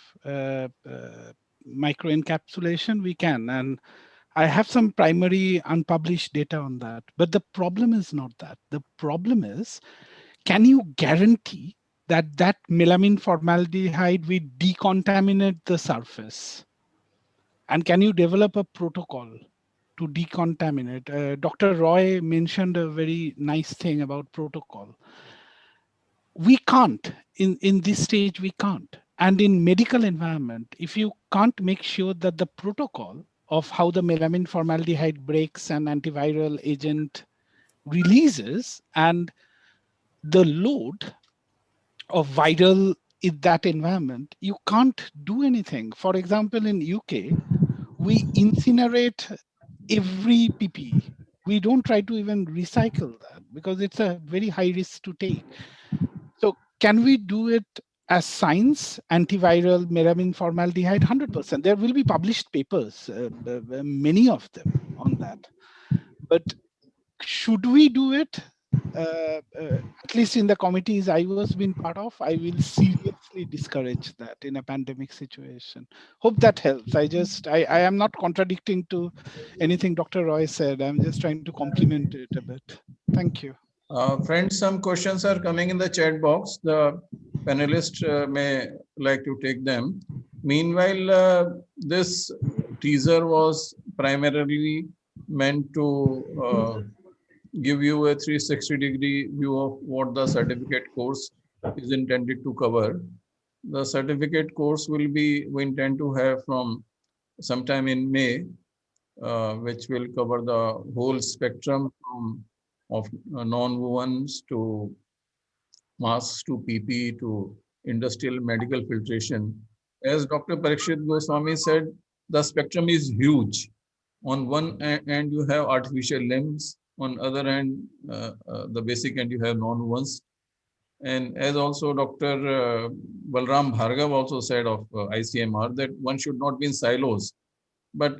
microencapsulation? We can, and I have some primary unpublished data on that. But the problem is not that. The problem is, can you guarantee that that melamine formaldehyde will decontaminate the surface? And can you develop a protocol to decontaminate? Dr. Roy mentioned a very nice thing about protocol. We can't, in this stage, we can't. And in medical environment, if you can't make sure that the protocol of how the melamine formaldehyde breaks an antiviral agent releases and the load of viral in that environment, you can't do anything. For example, in UK, we incinerate every PPE. We don't try to even recycle that because it's a very high risk to take. So can we do it as science, antiviral melamine formaldehyde? 100%. There will be published papers, many of them on that. But should we do it? At least in the committees I was being part of, I will seriously discourage that in a pandemic situation. Hope that helps. I am not contradicting to anything Dr. Roy said. I'm just trying to complement it a bit. Thank you. Friends, some questions are coming in the chat box. The panelists may like to take them. Meanwhile, this teaser was primarily meant to give you a 360-degree view of what the certificate course is intended to cover. The certificate course we intend to have from sometime in May, which will cover the whole spectrum of non-wovens to masks to PP to industrial medical filtration. As Dr. Parikshit Goswami said, the spectrum is huge. On one end, you have artificial limbs. On other hand, the basic end, you have non-wovens. And as also Dr. Balram Bhargav also said of ICMR, that one should not be in silos. But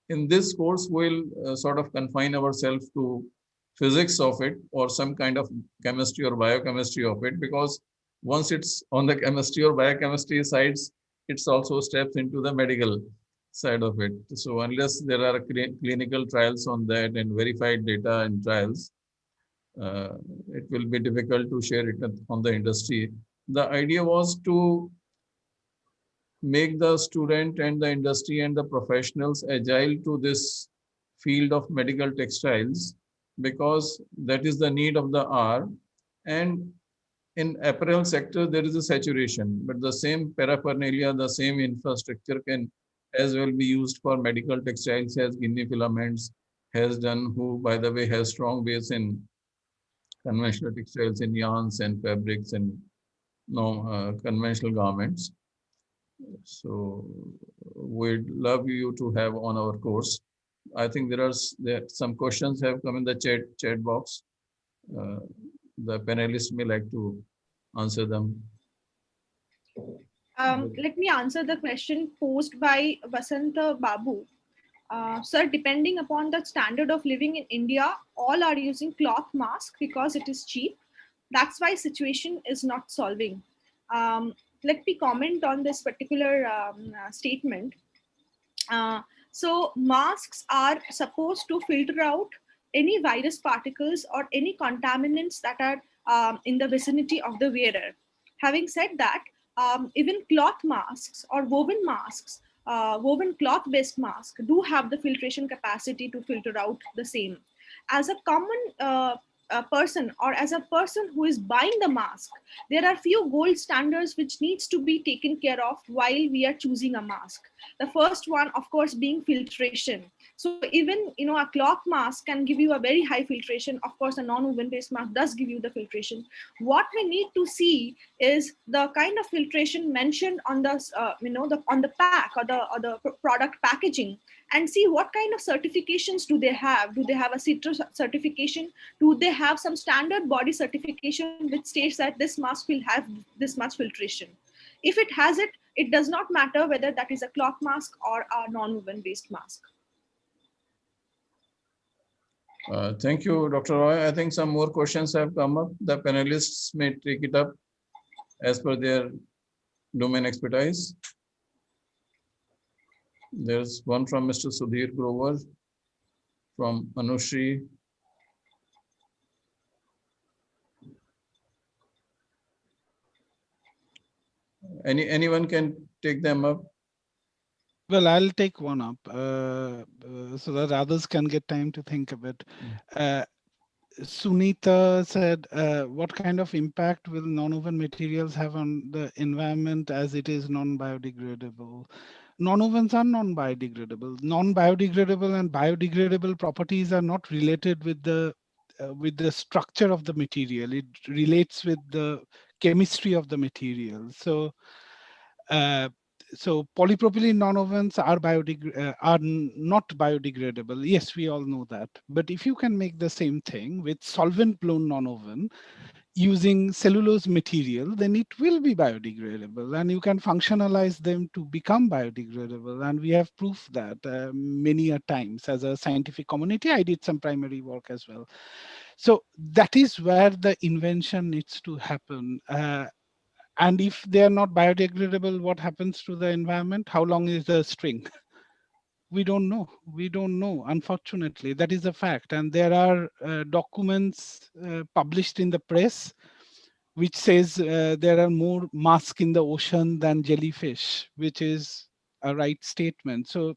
in this course, we'll sort of confine ourselves to physics of it or some kind of chemistry or biochemistry of it, because once it's on the chemistry or biochemistry sides, it's also steps into the medical side of it. So unless there are clinical trials on that and verified data and trials, it will be difficult to share it on the industry. The idea was to make the student and the industry and the professionals agile to this field of medical textiles, because that is the need of the hour. And in apparel sector, there is a saturation, but the same paraphernalia, the same infrastructure can as well be used for medical textiles as Guinea Filaments has done, who, by the way, has strong base in conventional textiles in yarns and fabrics and conventional garments. So we'd love you to have on our course. I think there some questions have come in the chat box. The panelists may like to answer them. Let me answer the question posed by Vasanta Babu. Sir, depending upon the standard of living in India, all are using cloth mask because it is cheap. That's why situation is not solving. Let me comment on this particular statement. So masks are supposed to filter out any virus particles or any contaminants that are in the vicinity of the wearer. Having said that, even cloth masks or woven masks, woven cloth-based masks do have the filtration capacity to filter out the same. As a common person or as a person who is buying the mask, there are few gold standards which needs to be taken care of while we are choosing a mask. The first one, of course, being filtration. So even a cloth mask can give you a very high filtration. Of course, a non-woven based mask does give you the filtration. What we need to see is the kind of filtration mentioned on the on the pack or the product packaging, and see what kind of certifications do they have. Do they have a citrus certification? Do they have some standard body certification which states that this mask will have this much filtration? If it has it, it does not matter whether that is a cloth mask or a non-woven based mask. Thank you, Dr. Roy. I think some more questions have come up. The panelists may take it up as per their domain expertise. There's one from Mr. Sudhir Grover, from Anushri. Anyone can take them up? Well, I'll take one up so that others can get time to think a bit. Sunita said, what kind of impact will non-woven materials have on the environment as it is non-biodegradable? Non-wovens are non-biodegradable. Non-biodegradable and biodegradable properties are not related with the structure of the material. It relates with the chemistry of the material. So polypropylene non-wovens are not biodegradable. Yes, we all know that. But if you can make the same thing with solvent-blown non-woven using cellulose material, then it will be biodegradable, and you can functionalize them to become biodegradable. And we have proof that many a times as a scientific community. I did some primary work as well. So that is where the invention needs to happen. And if they are not biodegradable, what happens to the environment? How long is the string? We don't know. We don't know, unfortunately. That is a fact. And there are documents published in the press which says there are more masks in the ocean than jellyfish, which is a right statement. So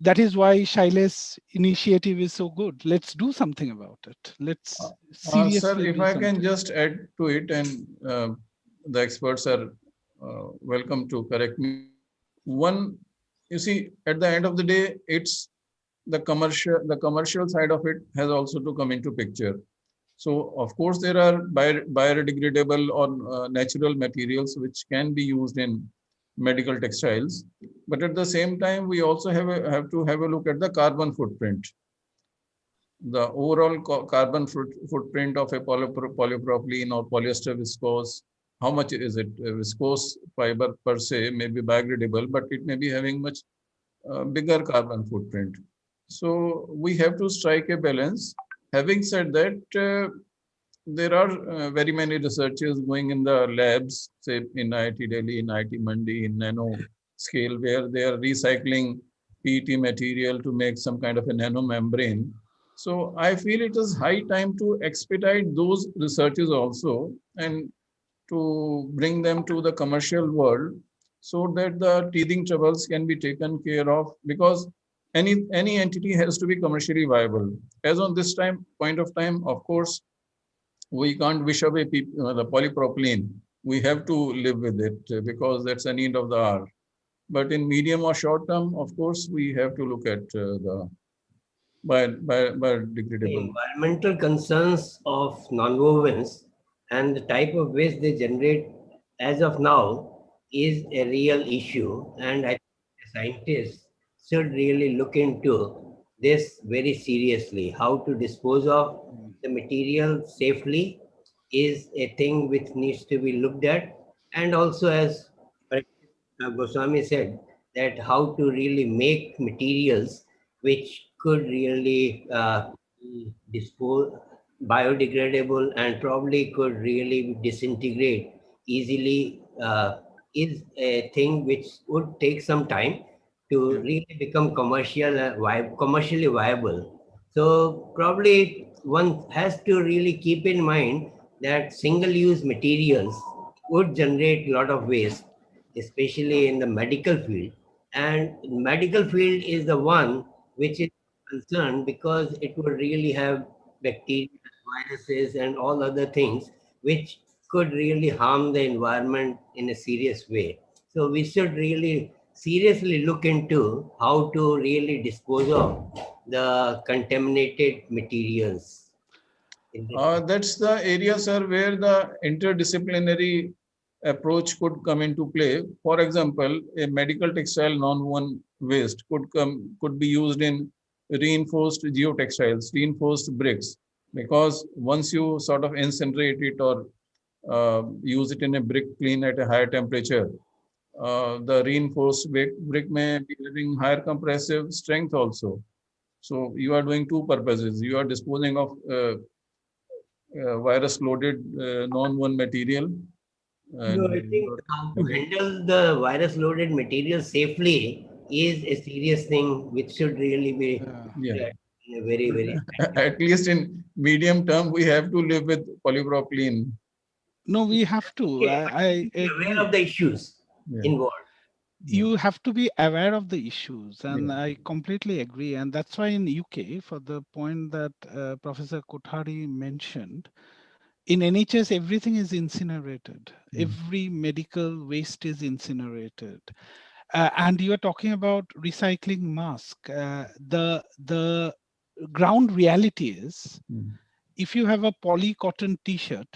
that is why Shaile's initiative is so good. Let's do something about it. Let's seriously Sir, if do I something. can just add to it, and the experts are welcome to correct me. One, you see, at the end of the day, it's the commercial side of it has also to come into picture. So of course there are biodegradable or natural materials which can be used in medical textiles, but at the same time we also have to have a look at the carbon footprint. The overall carbon footprint of a polypropylene or polyester viscose. How much is it? A viscose fiber per se may be biodegradable, but it may be having much bigger carbon footprint. So we have to strike a balance. Having said that, there are very many researchers going in the labs, say in IIT Delhi, in IIT Mandi, in nano scale, where they are recycling PET material to make some kind of a nano membrane. So I feel it is high time to expedite those researches also and to bring them to the commercial world so that the teething troubles can be taken care of, because any entity has to be commercially viable. As on this point of time, of course, we can't wish away the polypropylene. We have to live with it because that's a need of the hour. But in medium or short term, of course, we have to look at the biodegradable. Environmental concerns of nonwovens and the type of waste they generate as of now is a real issue, and I think scientists should really look into this very seriously. How to dispose of the material safely is a thing which needs to be looked at, and also as Goswami said, that how to really make materials which could really be biodegradable and probably could really disintegrate easily is a thing which would take some time to really become commercially viable. So probably one has to really keep in mind that single-use materials would generate a lot of waste, especially in the medical field. And medical field is the one which is concerned because it would really have bacteria, viruses, and all other things which could really harm the environment in a serious way. So we should really seriously look into how to really dispose of the contaminated materials. That's the area, sir, where the interdisciplinary approach could come into play. For example, a medical textile non-woven waste could be used in reinforced geotextiles, reinforced bricks, because once you sort of incinerate it or use it in a brick kiln at a higher temperature, the reinforced brick may be having higher compressive strength also. So you are doing two purposes. You are disposing of virus loaded non-one material. No, And I think how to handle the virus loaded material safely is a serious thing which should really be yeah. in a very, very At least in medium term, we have to live with polypropylene. No, we have to. I be aware agree. of the issues involved. You have to be aware of the issues, and Yeah. I completely agree. And that's why in UK, for the point that Professor Kothari mentioned, in NHS everything is incinerated. Every medical waste is incinerated. And you are talking about recycling mask. The ground reality is, if you have a poly cotton T-shirt,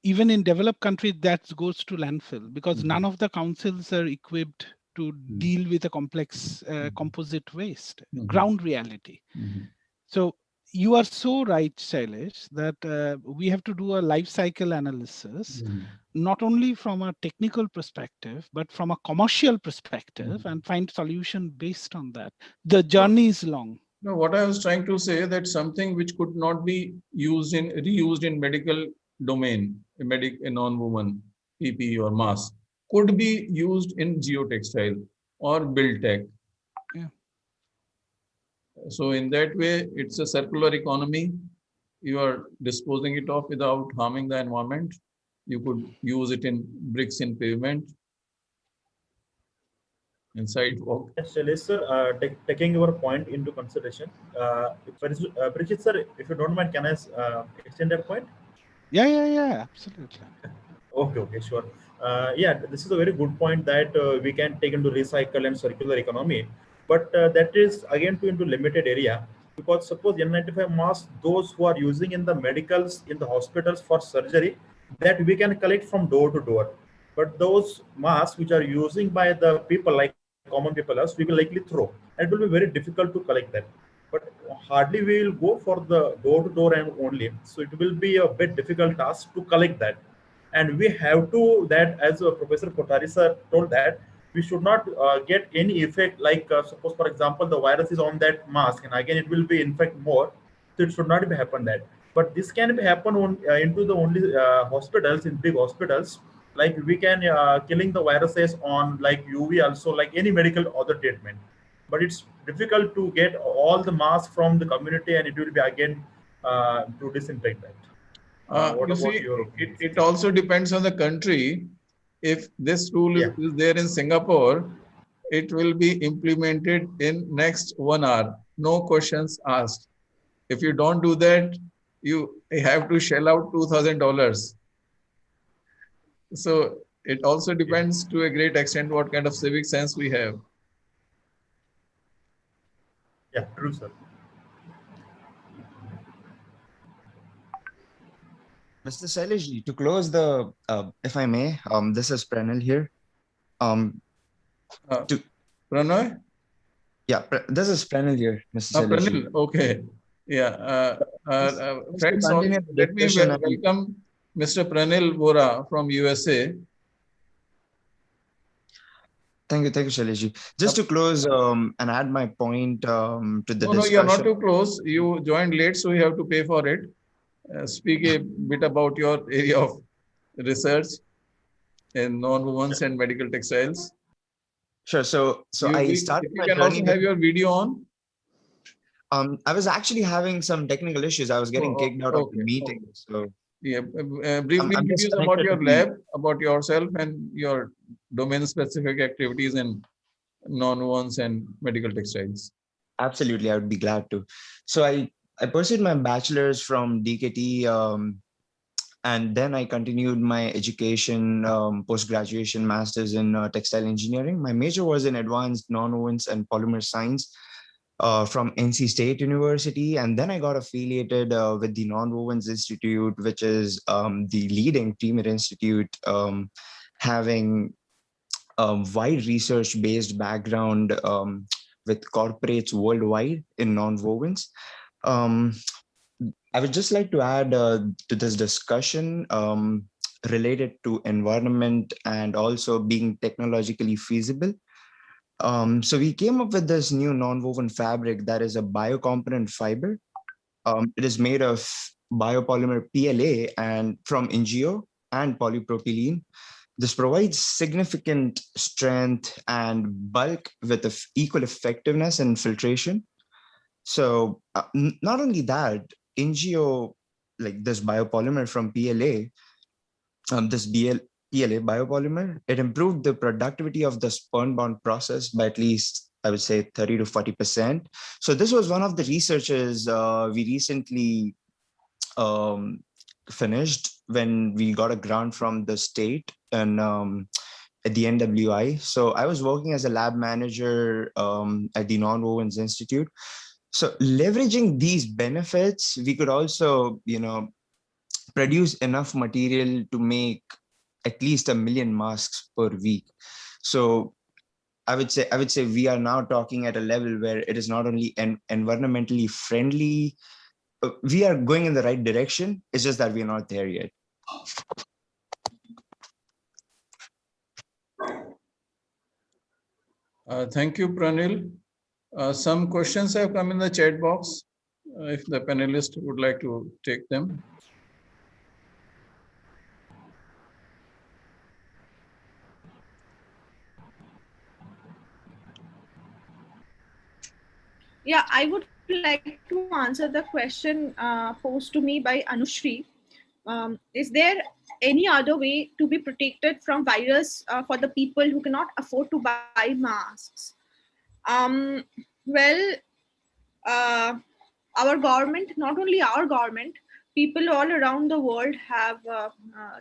even in developed countries, that goes to landfill because none of the councils are equipped to deal with a complex composite waste. Ground reality. So you are so right, Shailesh, that we have to do a life cycle analysis, not only from a technical perspective, but from a commercial perspective, and find solution based on that. The journey is long. No, what I was trying to say that something which could not be reused in medical domain, a non-woman PPE or mask, could be used in geotextile or build tech. Yeah. So in that way, it's a circular economy. You are disposing it off without harming the environment. You could use it in bricks in pavement, in sidewalk. Yes, Shailesh sir, taking your point into consideration, Parikshit sir, if you don't mind, can I extend that point? Yeah, absolutely. Okay, sure. Yeah, this is a very good point that we can take into recycle and circular economy, but that is again to into limited area, because suppose N95 masks, those who are using in the medicals, in the hospitals for surgery, that we can collect from door to door. But those masks which are using by the people like common people, us, we will likely throw. It will be very difficult to collect that. But hardly we will go for the door to door and only. So it will be a bit difficult task to collect that, and we have to that, as Professor Kothari sir told, that we should not get any effect like suppose for example the virus is on that mask and again it will be infect more, so it should not be happen that. But this can be happen into the only hospitals, in big hospitals, like we can killing the viruses on like UV also, like any medical other treatment. But it's difficult to get all the masks from the community, and it will be again to disinfect that. What You about see, your opinion? it also depends on the country. If this rule Yeah. is there in Singapore, it will be implemented in next 1 hour. No questions asked. If you don't do that, you have to shell out $2,000. So it also depends to a great extent what kind of civic sense we have. Yeah, true, sir. Mr. Shailesh, to close the, if I may, this is Pranil here. To, Pranoy? yeah, this is Pranil here, Mr. Shailesh. Pranil, okay. Yeah. Just to Friends, also, continue the let me discussion, welcome Mr. Pranil Vora from USA. Thank you, Shailesh. Just to close and add my point to the No, you're not discussion. too close. You joined late, so you have to pay for it. Speak a bit about your area of research in non-wovens and medical textiles. Sure. So I started if you my can journey also have your video on. I was actually having some technical issues. I was getting kicked out of the meeting. So yeah, briefly I'm just introduce about connected your to the lab, about yourself and your domain-specific activities in non-wovens and medical textiles. Absolutely, I would be glad to. So I pursued my bachelor's from DKT, and then I continued my education, post-graduation master's in textile engineering. My major was in advanced nonwovens and polymer science from NC State University. And then I got affiliated with the Nonwovens Institute, which is the leading premier institute having a wide research-based background with corporates worldwide in nonwovens. I would just like to add to this discussion related to environment and also being technologically feasible. So we came up with this new nonwoven fabric that is a biocomponent fiber. It is made of biopolymer PLA and from NGO and polypropylene. This provides significant strength and bulk with equal effectiveness and filtration. So not only that, NGO, like this biopolymer from PLA, PLA biopolymer, it improved the productivity of the sperm bond process by at least, I would say, 30 to 40%. So this was one of the researches we recently finished when we got a grant from the state and at the NWI. So I was working as a lab manager at the Nonwovens Institute. So leveraging these benefits, we could also, produce enough material to make at least 1 million masks per week. So I would say we are now talking at a level where it is not only environmentally friendly, we are going in the right direction. It's just that we are not there yet. Thank you, Pranil. Some questions have come in the chat box. If the panelists would like to take them. Yeah, I would like to answer the question posed to me by Anushri. Is there any other way to be protected from virus for the people who cannot afford to buy masks? Well, our government, not only our government, people all around the world have,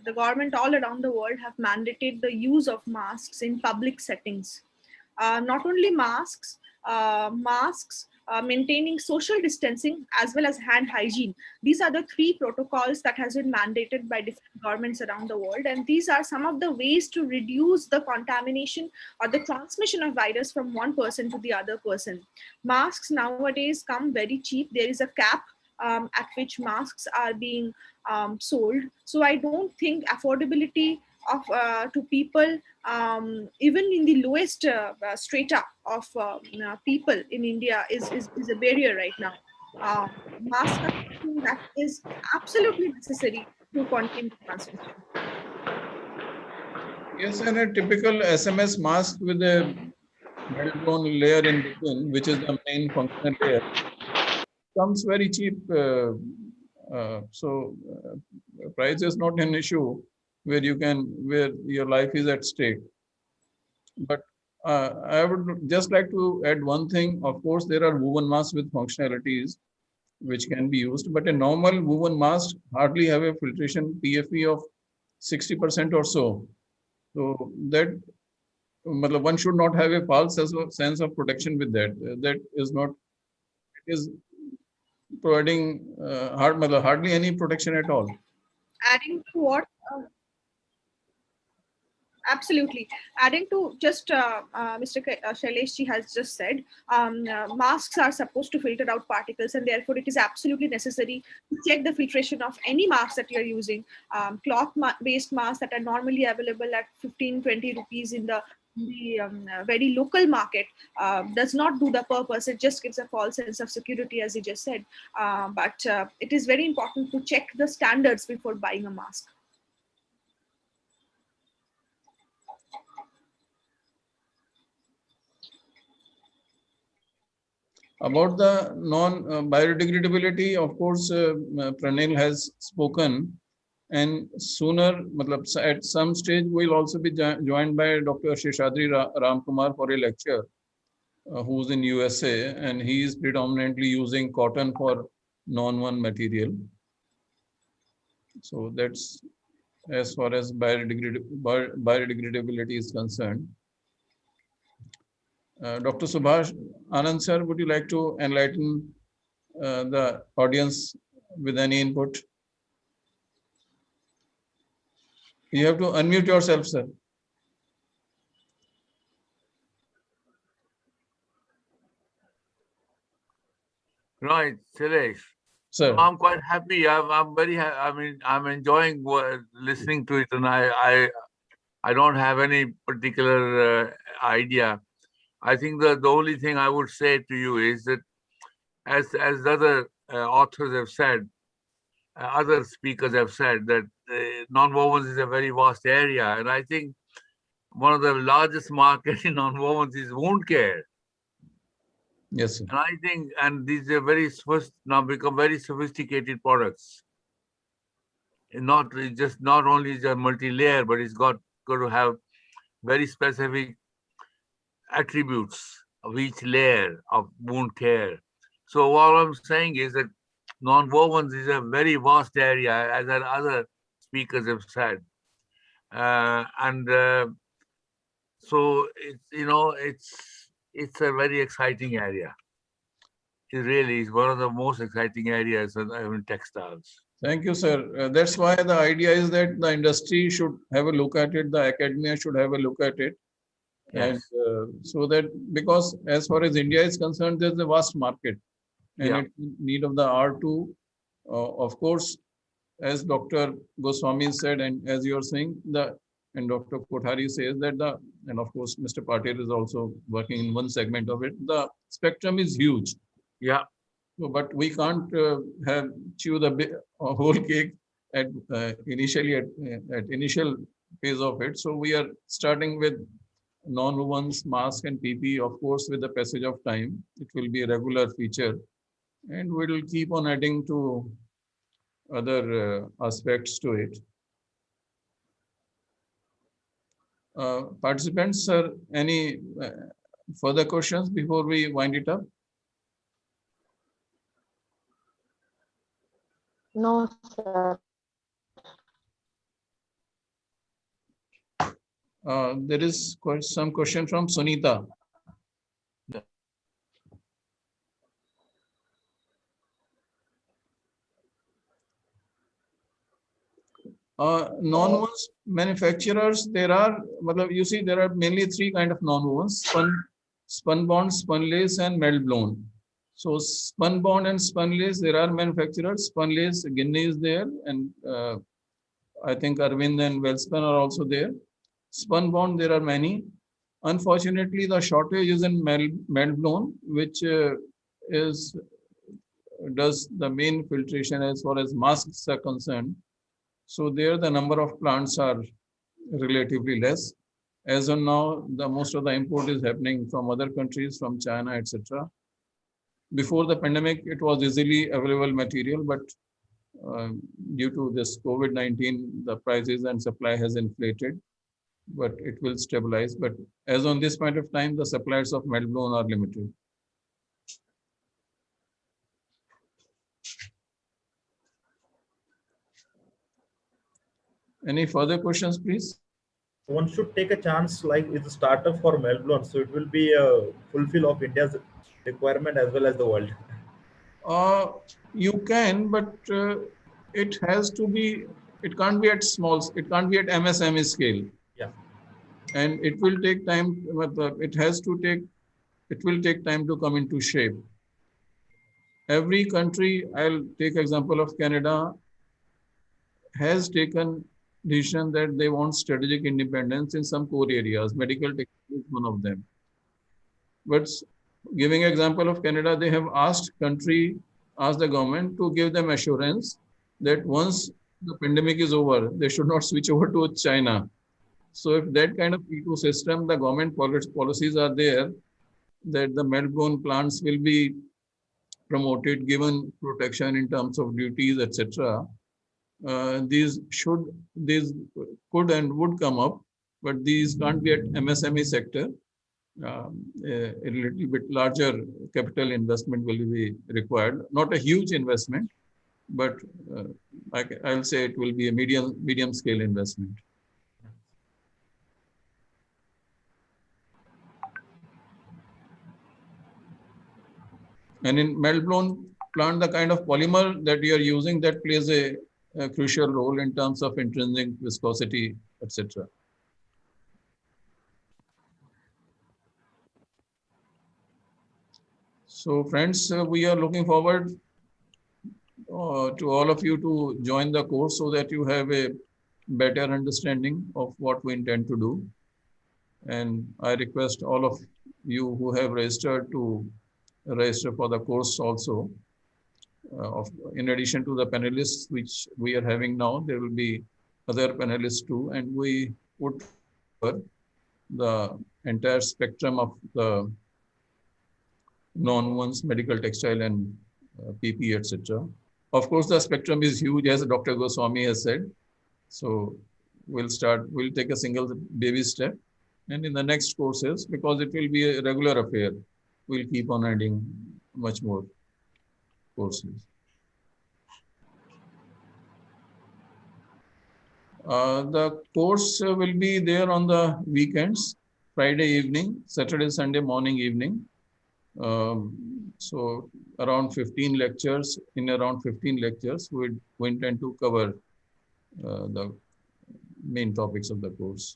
the government all around the world have mandated the use of masks in public settings. Not only masks, maintaining social distancing as well as hand hygiene. These are the 3 protocols that has been mandated by different governments around the world. And these are some of the ways to reduce the contamination or the transmission of virus from one person to the other person. Masks nowadays come very cheap. There is a cap at which masks are being sold. So I don't think affordability of to people, even in the lowest strata of people in India is a barrier right now. Masks are something that is absolutely necessary to contain the transmission. Yes, and a typical SMS mask with a well-known layer in between, which is the main functional layer, comes very cheap. So price is not an issue where your life is at stake. But I would just like to add one thing. Of course, there are woven masks with functionalities which can be used, but a normal woven mask hardly have a filtration PFE of 60% or so. So that one should not have a false sense of protection with that. That is not, it is providing hardly any protection at all. adding to what absolutely. Adding to just Mr. Shailesh ji has just said, masks are supposed to filter out particles, and therefore it is absolutely necessary to check the filtration of any mask that you're using. Cloth-based masks that are normally available at 15-20 rupees in the very local market does not do the purpose. It just gives a false sense of security, as you just said. But it is very important to check the standards before buying a mask. About the non-biodegradability, of course, Pranil has spoken, and sooner, at some stage, we'll also be joined by Dr. Sheshadri Ramkumar for a lecture, who's in USA, and he is predominantly using cotton for non-one material. So that's as far as biodegradability is concerned. Dr. Subhash Anand sir, would you like to enlighten the audience with any input? You have to unmute yourself, sir. Right, Shailesh. Sir. No, I'm quite happy. I'm very. I mean, I'm enjoying listening to it, and I don't have any particular idea. I think the only thing I would say to you is that, as the other authors have said, other speakers have said that non-wovens is a very vast area, and I think one of the largest markets in non-wovens is wound care. Yes, sir. And I think, and these are now become very sophisticated products. And not only is a multi-layer, but it's got to have very specific attributes of each layer of wound care. So what I'm saying is that non-wovens is a very vast area, as other speakers have said, so it's a very exciting area. It really is one of the most exciting areas in textiles. Thank you, sir. That's why the idea is that the industry should have a look at it, the academia should have a look at it. Yes. And so that, because as far as India is concerned, there's a vast market, and it's in need of the R2. Of course, as Dr. Goswami said, and as you are saying, and Dr. Kothari says that and of course, Mr. Patel is also working in one segment of it. The spectrum is huge. Yeah. So, but we can't chew the whole cake at initial phase of it. So we are starting with non-wovens, mask and PP. Of course, with the passage of time, it will be a regular feature, and we will keep on adding to other aspects to it. Participants, sir, any further questions before we wind it up? No, sir. There is some question from Sunita. Non-wovens manufacturers, there are mainly three kind of non-wovens: spun bond, spun lace, and melt blown. So spun bond and spun lace, there are manufacturers. Spun lace, Guinea is there, and I think Arvind and Welspun are also there. Spun bond, there are many. Unfortunately, the shortage is in melt blown, which does the main filtration as far as masks are concerned. So there the number of plants are relatively less. As of now, most of the import is happening from other countries, from China, etc. Before the pandemic, it was easily available material, but due to this COVID-19, the prices and supply has inflated, but it will stabilize. But as on this point of time, the supplies of melt blown are limited. Any further questions, please? One should take a chance, like with the startup for Melbourne, so it will be a fulfill of India's requirement as well as the world. You can, but it has to be it can't be at small, it can't be at MSME scale. Yeah. And it will take time, it will take time to come into shape. Every country, I'll take example of Canada, has taken decision that they want strategic independence in some core areas. Medical textile is one of them. But giving example of Canada, they have asked the government to give them assurance that once the pandemic is over, they should not switch over to China. So if that kind of ecosystem, the government policies are there, that the melt-blown plants will be promoted, given protection in terms of duties, etc. These could and would come up, but these can't be at MSME sector. A little bit larger capital investment will be required. Not a huge investment, but I'll say it will be a medium scale investment. And in melt-blown plant, the kind of polymer that you are using, that plays a crucial role in terms of intrinsic viscosity, etc. So friends, we are looking forward to all of you to join the course so that you have a better understanding of what we intend to do. And I request all of you who have registered to register for the course also. In addition to the panelists which we are having now, there will be other panelists too, and we would cover the entire spectrum of the non-ones, medical textile and PP, etc. Of course, the spectrum is huge, as Dr. Goswami has said. So we'll take a single baby step, and in the next courses, because it will be a regular affair, we'll keep on adding much more courses. The course will be there on the weekends, Friday evening, Saturday, Sunday morning, evening. So around 15 lectures, we intend to cover the main topics of the course.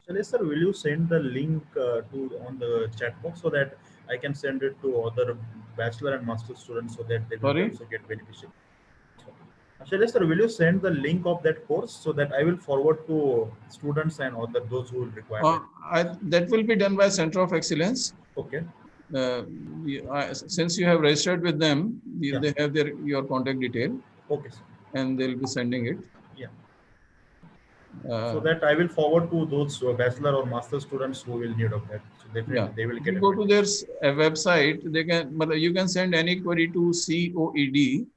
Shailesh sir, will you send the link on the chat box so that I can send it to other bachelor and master students so that they will also get beneficial? Shailesh sir, will you send the link of that course so that I will forward to students and those who will require it? That will be done by Center of Excellence. Okay. Since you have registered with them, they have your contact detail. Okay, sir. And they'll be sending it. Yeah. So that I will forward to those bachelor or master students who will need of that. So they will get. If you go to their website, you can send any query to COED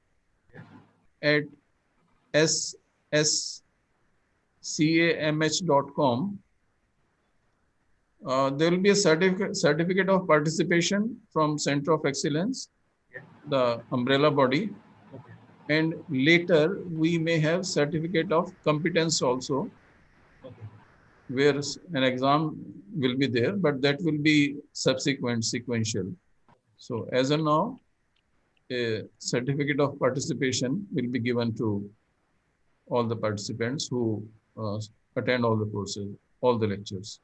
at sscamh.com. There will be a certificate of participation from Center of Excellence, the umbrella body. Okay. And later we may have certificate of competence also, where an exam will be there, but that will be sequential. So as of now, a certificate of participation will be given to all the participants who attend all the courses, all the lectures.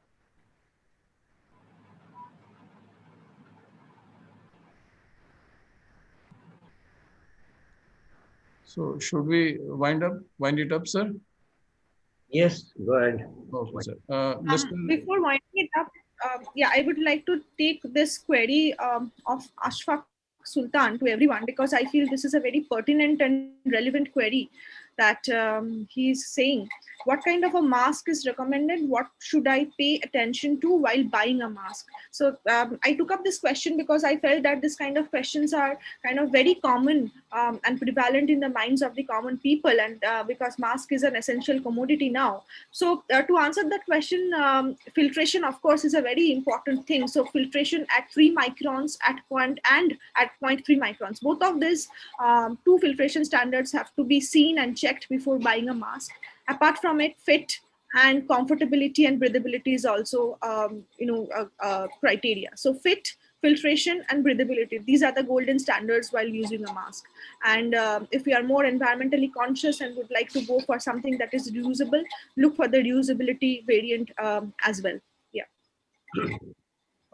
So should we wind it up, sir? Yes, go ahead. Okay, sir. Before winding it up, I would like to take this query of Ashfaq Sultan to everyone, because I feel this is a very pertinent and relevant query that he's saying. What kind of a mask is recommended? What should I pay attention to while buying a mask? So I took up this question because I felt that this kind of questions are kind of very common and prevalent in the minds of the common people, and because mask is an essential commodity now. So to answer that question, filtration, of course, is a very important thing. So filtration at 3 microns at point and at 0.3 microns. Both of these two filtration standards have to be seen and checked before buying a mask. Apart from it, fit and comfortability and breathability is also criteria. So fit filtration and breathability. These are the golden standards while using a mask. And if we are more environmentally conscious and would like to go for something that is reusable, look for the reusability variant as well. Yeah.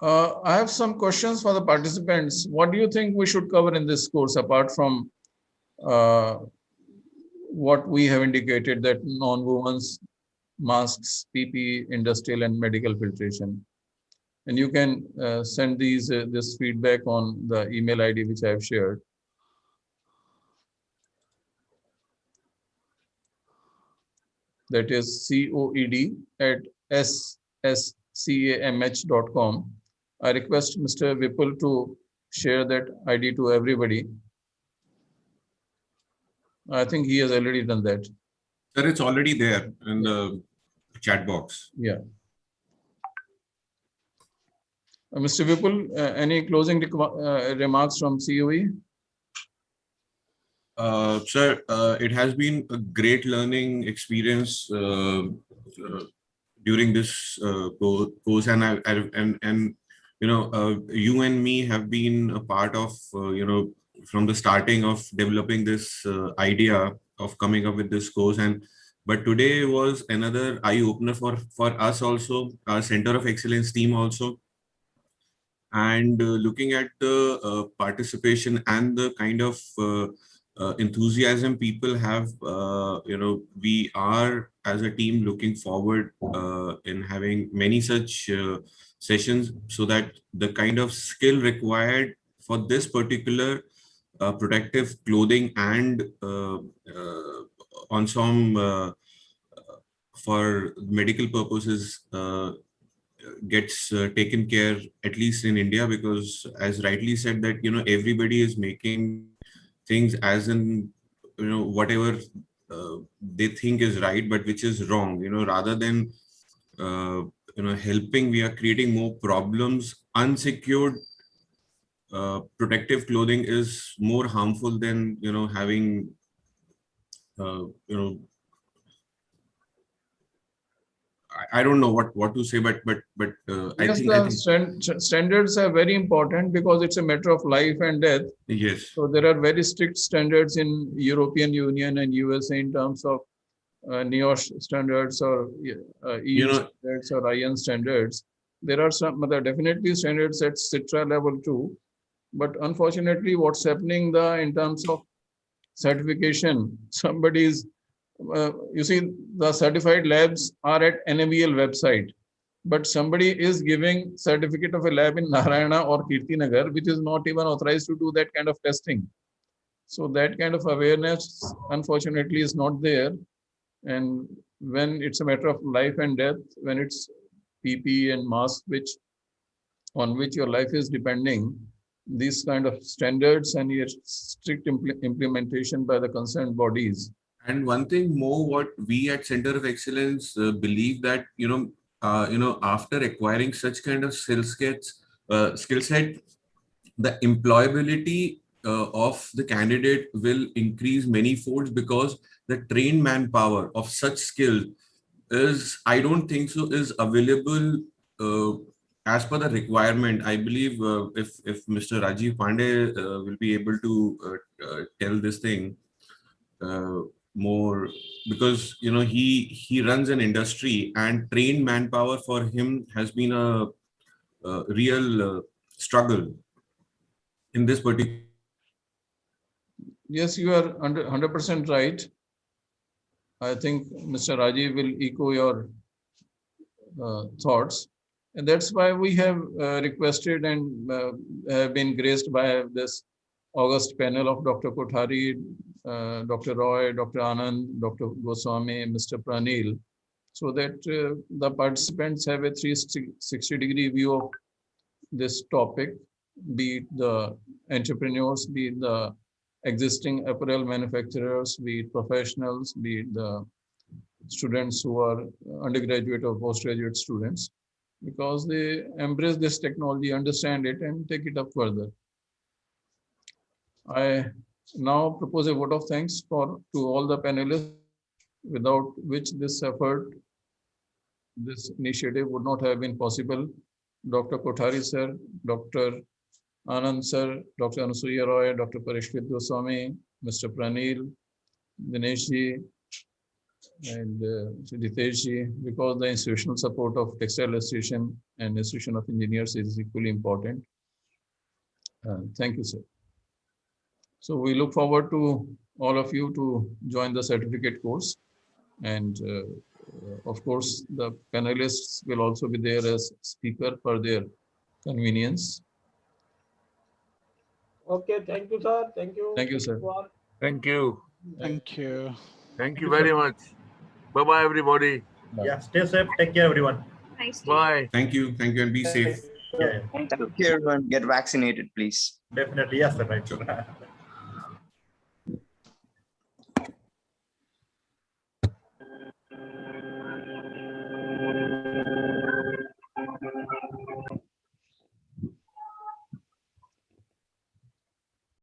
I have some questions for the participants. What do you think we should cover in this course apart from what we have indicated, that non-woven's masks, PP, industrial and medical filtration? And you can send this feedback on the email ID which I have shared. That is coed@sscamh.com. I request Mr. Vipul to share that ID to everybody. I think he has already done that. Sir, it's already there in the chat box. Yeah. Mr. Vipul, any closing remarks from COE? Sir, it has been a great learning experience during this course, and you and me have been a part of from the starting of developing this idea of coming up with this course. But today was another eye opener for us also, our Center of Excellence team also. And looking at the participation and the kind of enthusiasm people have, we are as a team looking forward in having many such sessions, so that the kind of skill required for this particular protective clothing and on some for medical purposes gets taken care, at least in India, because as rightly said that everybody is making things as in whatever they think is right, but which is wrong. Rather than helping, we are creating more problems. Unsecured protective clothing is more harmful than having I don't know what to say, but yes, I think standards are very important because it's a matter of life and death. Yes. So there are very strict standards in European Union and USA in terms of NIOSH standards or EU standards or IN standards. There are there are definitely standards at CITRA level too, but unfortunately, what's happening in terms of certification, somebody's you see, the certified labs are at NABL website, but somebody is giving certificate of a lab in Narayana or Kirtinagar, which is not even authorized to do that kind of testing. So that kind of awareness, unfortunately, is not there. And when it's a matter of life and death, when it's PPE and mask, on which your life is depending, these kind of standards and your strict implementation by the concerned bodies. And one thing more, what we at Center of Excellence believe that after acquiring such kind of skill set, the employability of the candidate will increase many folds, because the trained manpower of such skill I don't think so, is available as per the requirement. I believe if Mr. Rajiv Pandey will be able to tell this thing more, because he runs an industry, and trained manpower for him has been a real struggle in this particular. Yes, you are 100% right. I think Mr. Rajiv will echo your thoughts, and that's why we have requested and have been graced by this August panel of Dr. Kothari, Dr. Roy, Dr. Anand, Dr. Goswami, Mr. Pranil, so that the participants have a 360-degree view of this topic, be it the entrepreneurs, be it the existing apparel manufacturers, be it professionals, be it the students who are undergraduate or postgraduate students, because they embrace this technology, understand it, and take it up further. I now propose a vote of thanks to all the panelists, without which this effort, this initiative would not have been possible. Dr. Kothari sir, Dr. Anand sir, Dr. Anusuya Roy, Dr. Parishvit Goswami, Mr. Pranil, Dineshji, and Diteshji, because the institutional support of Textile Association and Association of Engineers is equally important. Thank you, sir. So we look forward to all of you to join the certificate course. And of course, the panelists will also be there as speaker for their convenience. Okay, thank you, sir. Thank you. Thank you, sir. Thank you. Thank you. Thank you very much. Bye-bye, everybody. Yeah, stay safe. Take care, everyone. Nice. Bye. Thank you, and be safe. Yeah, Thank you, everyone. Get vaccinated, please. definitely. Yes, sir. Right.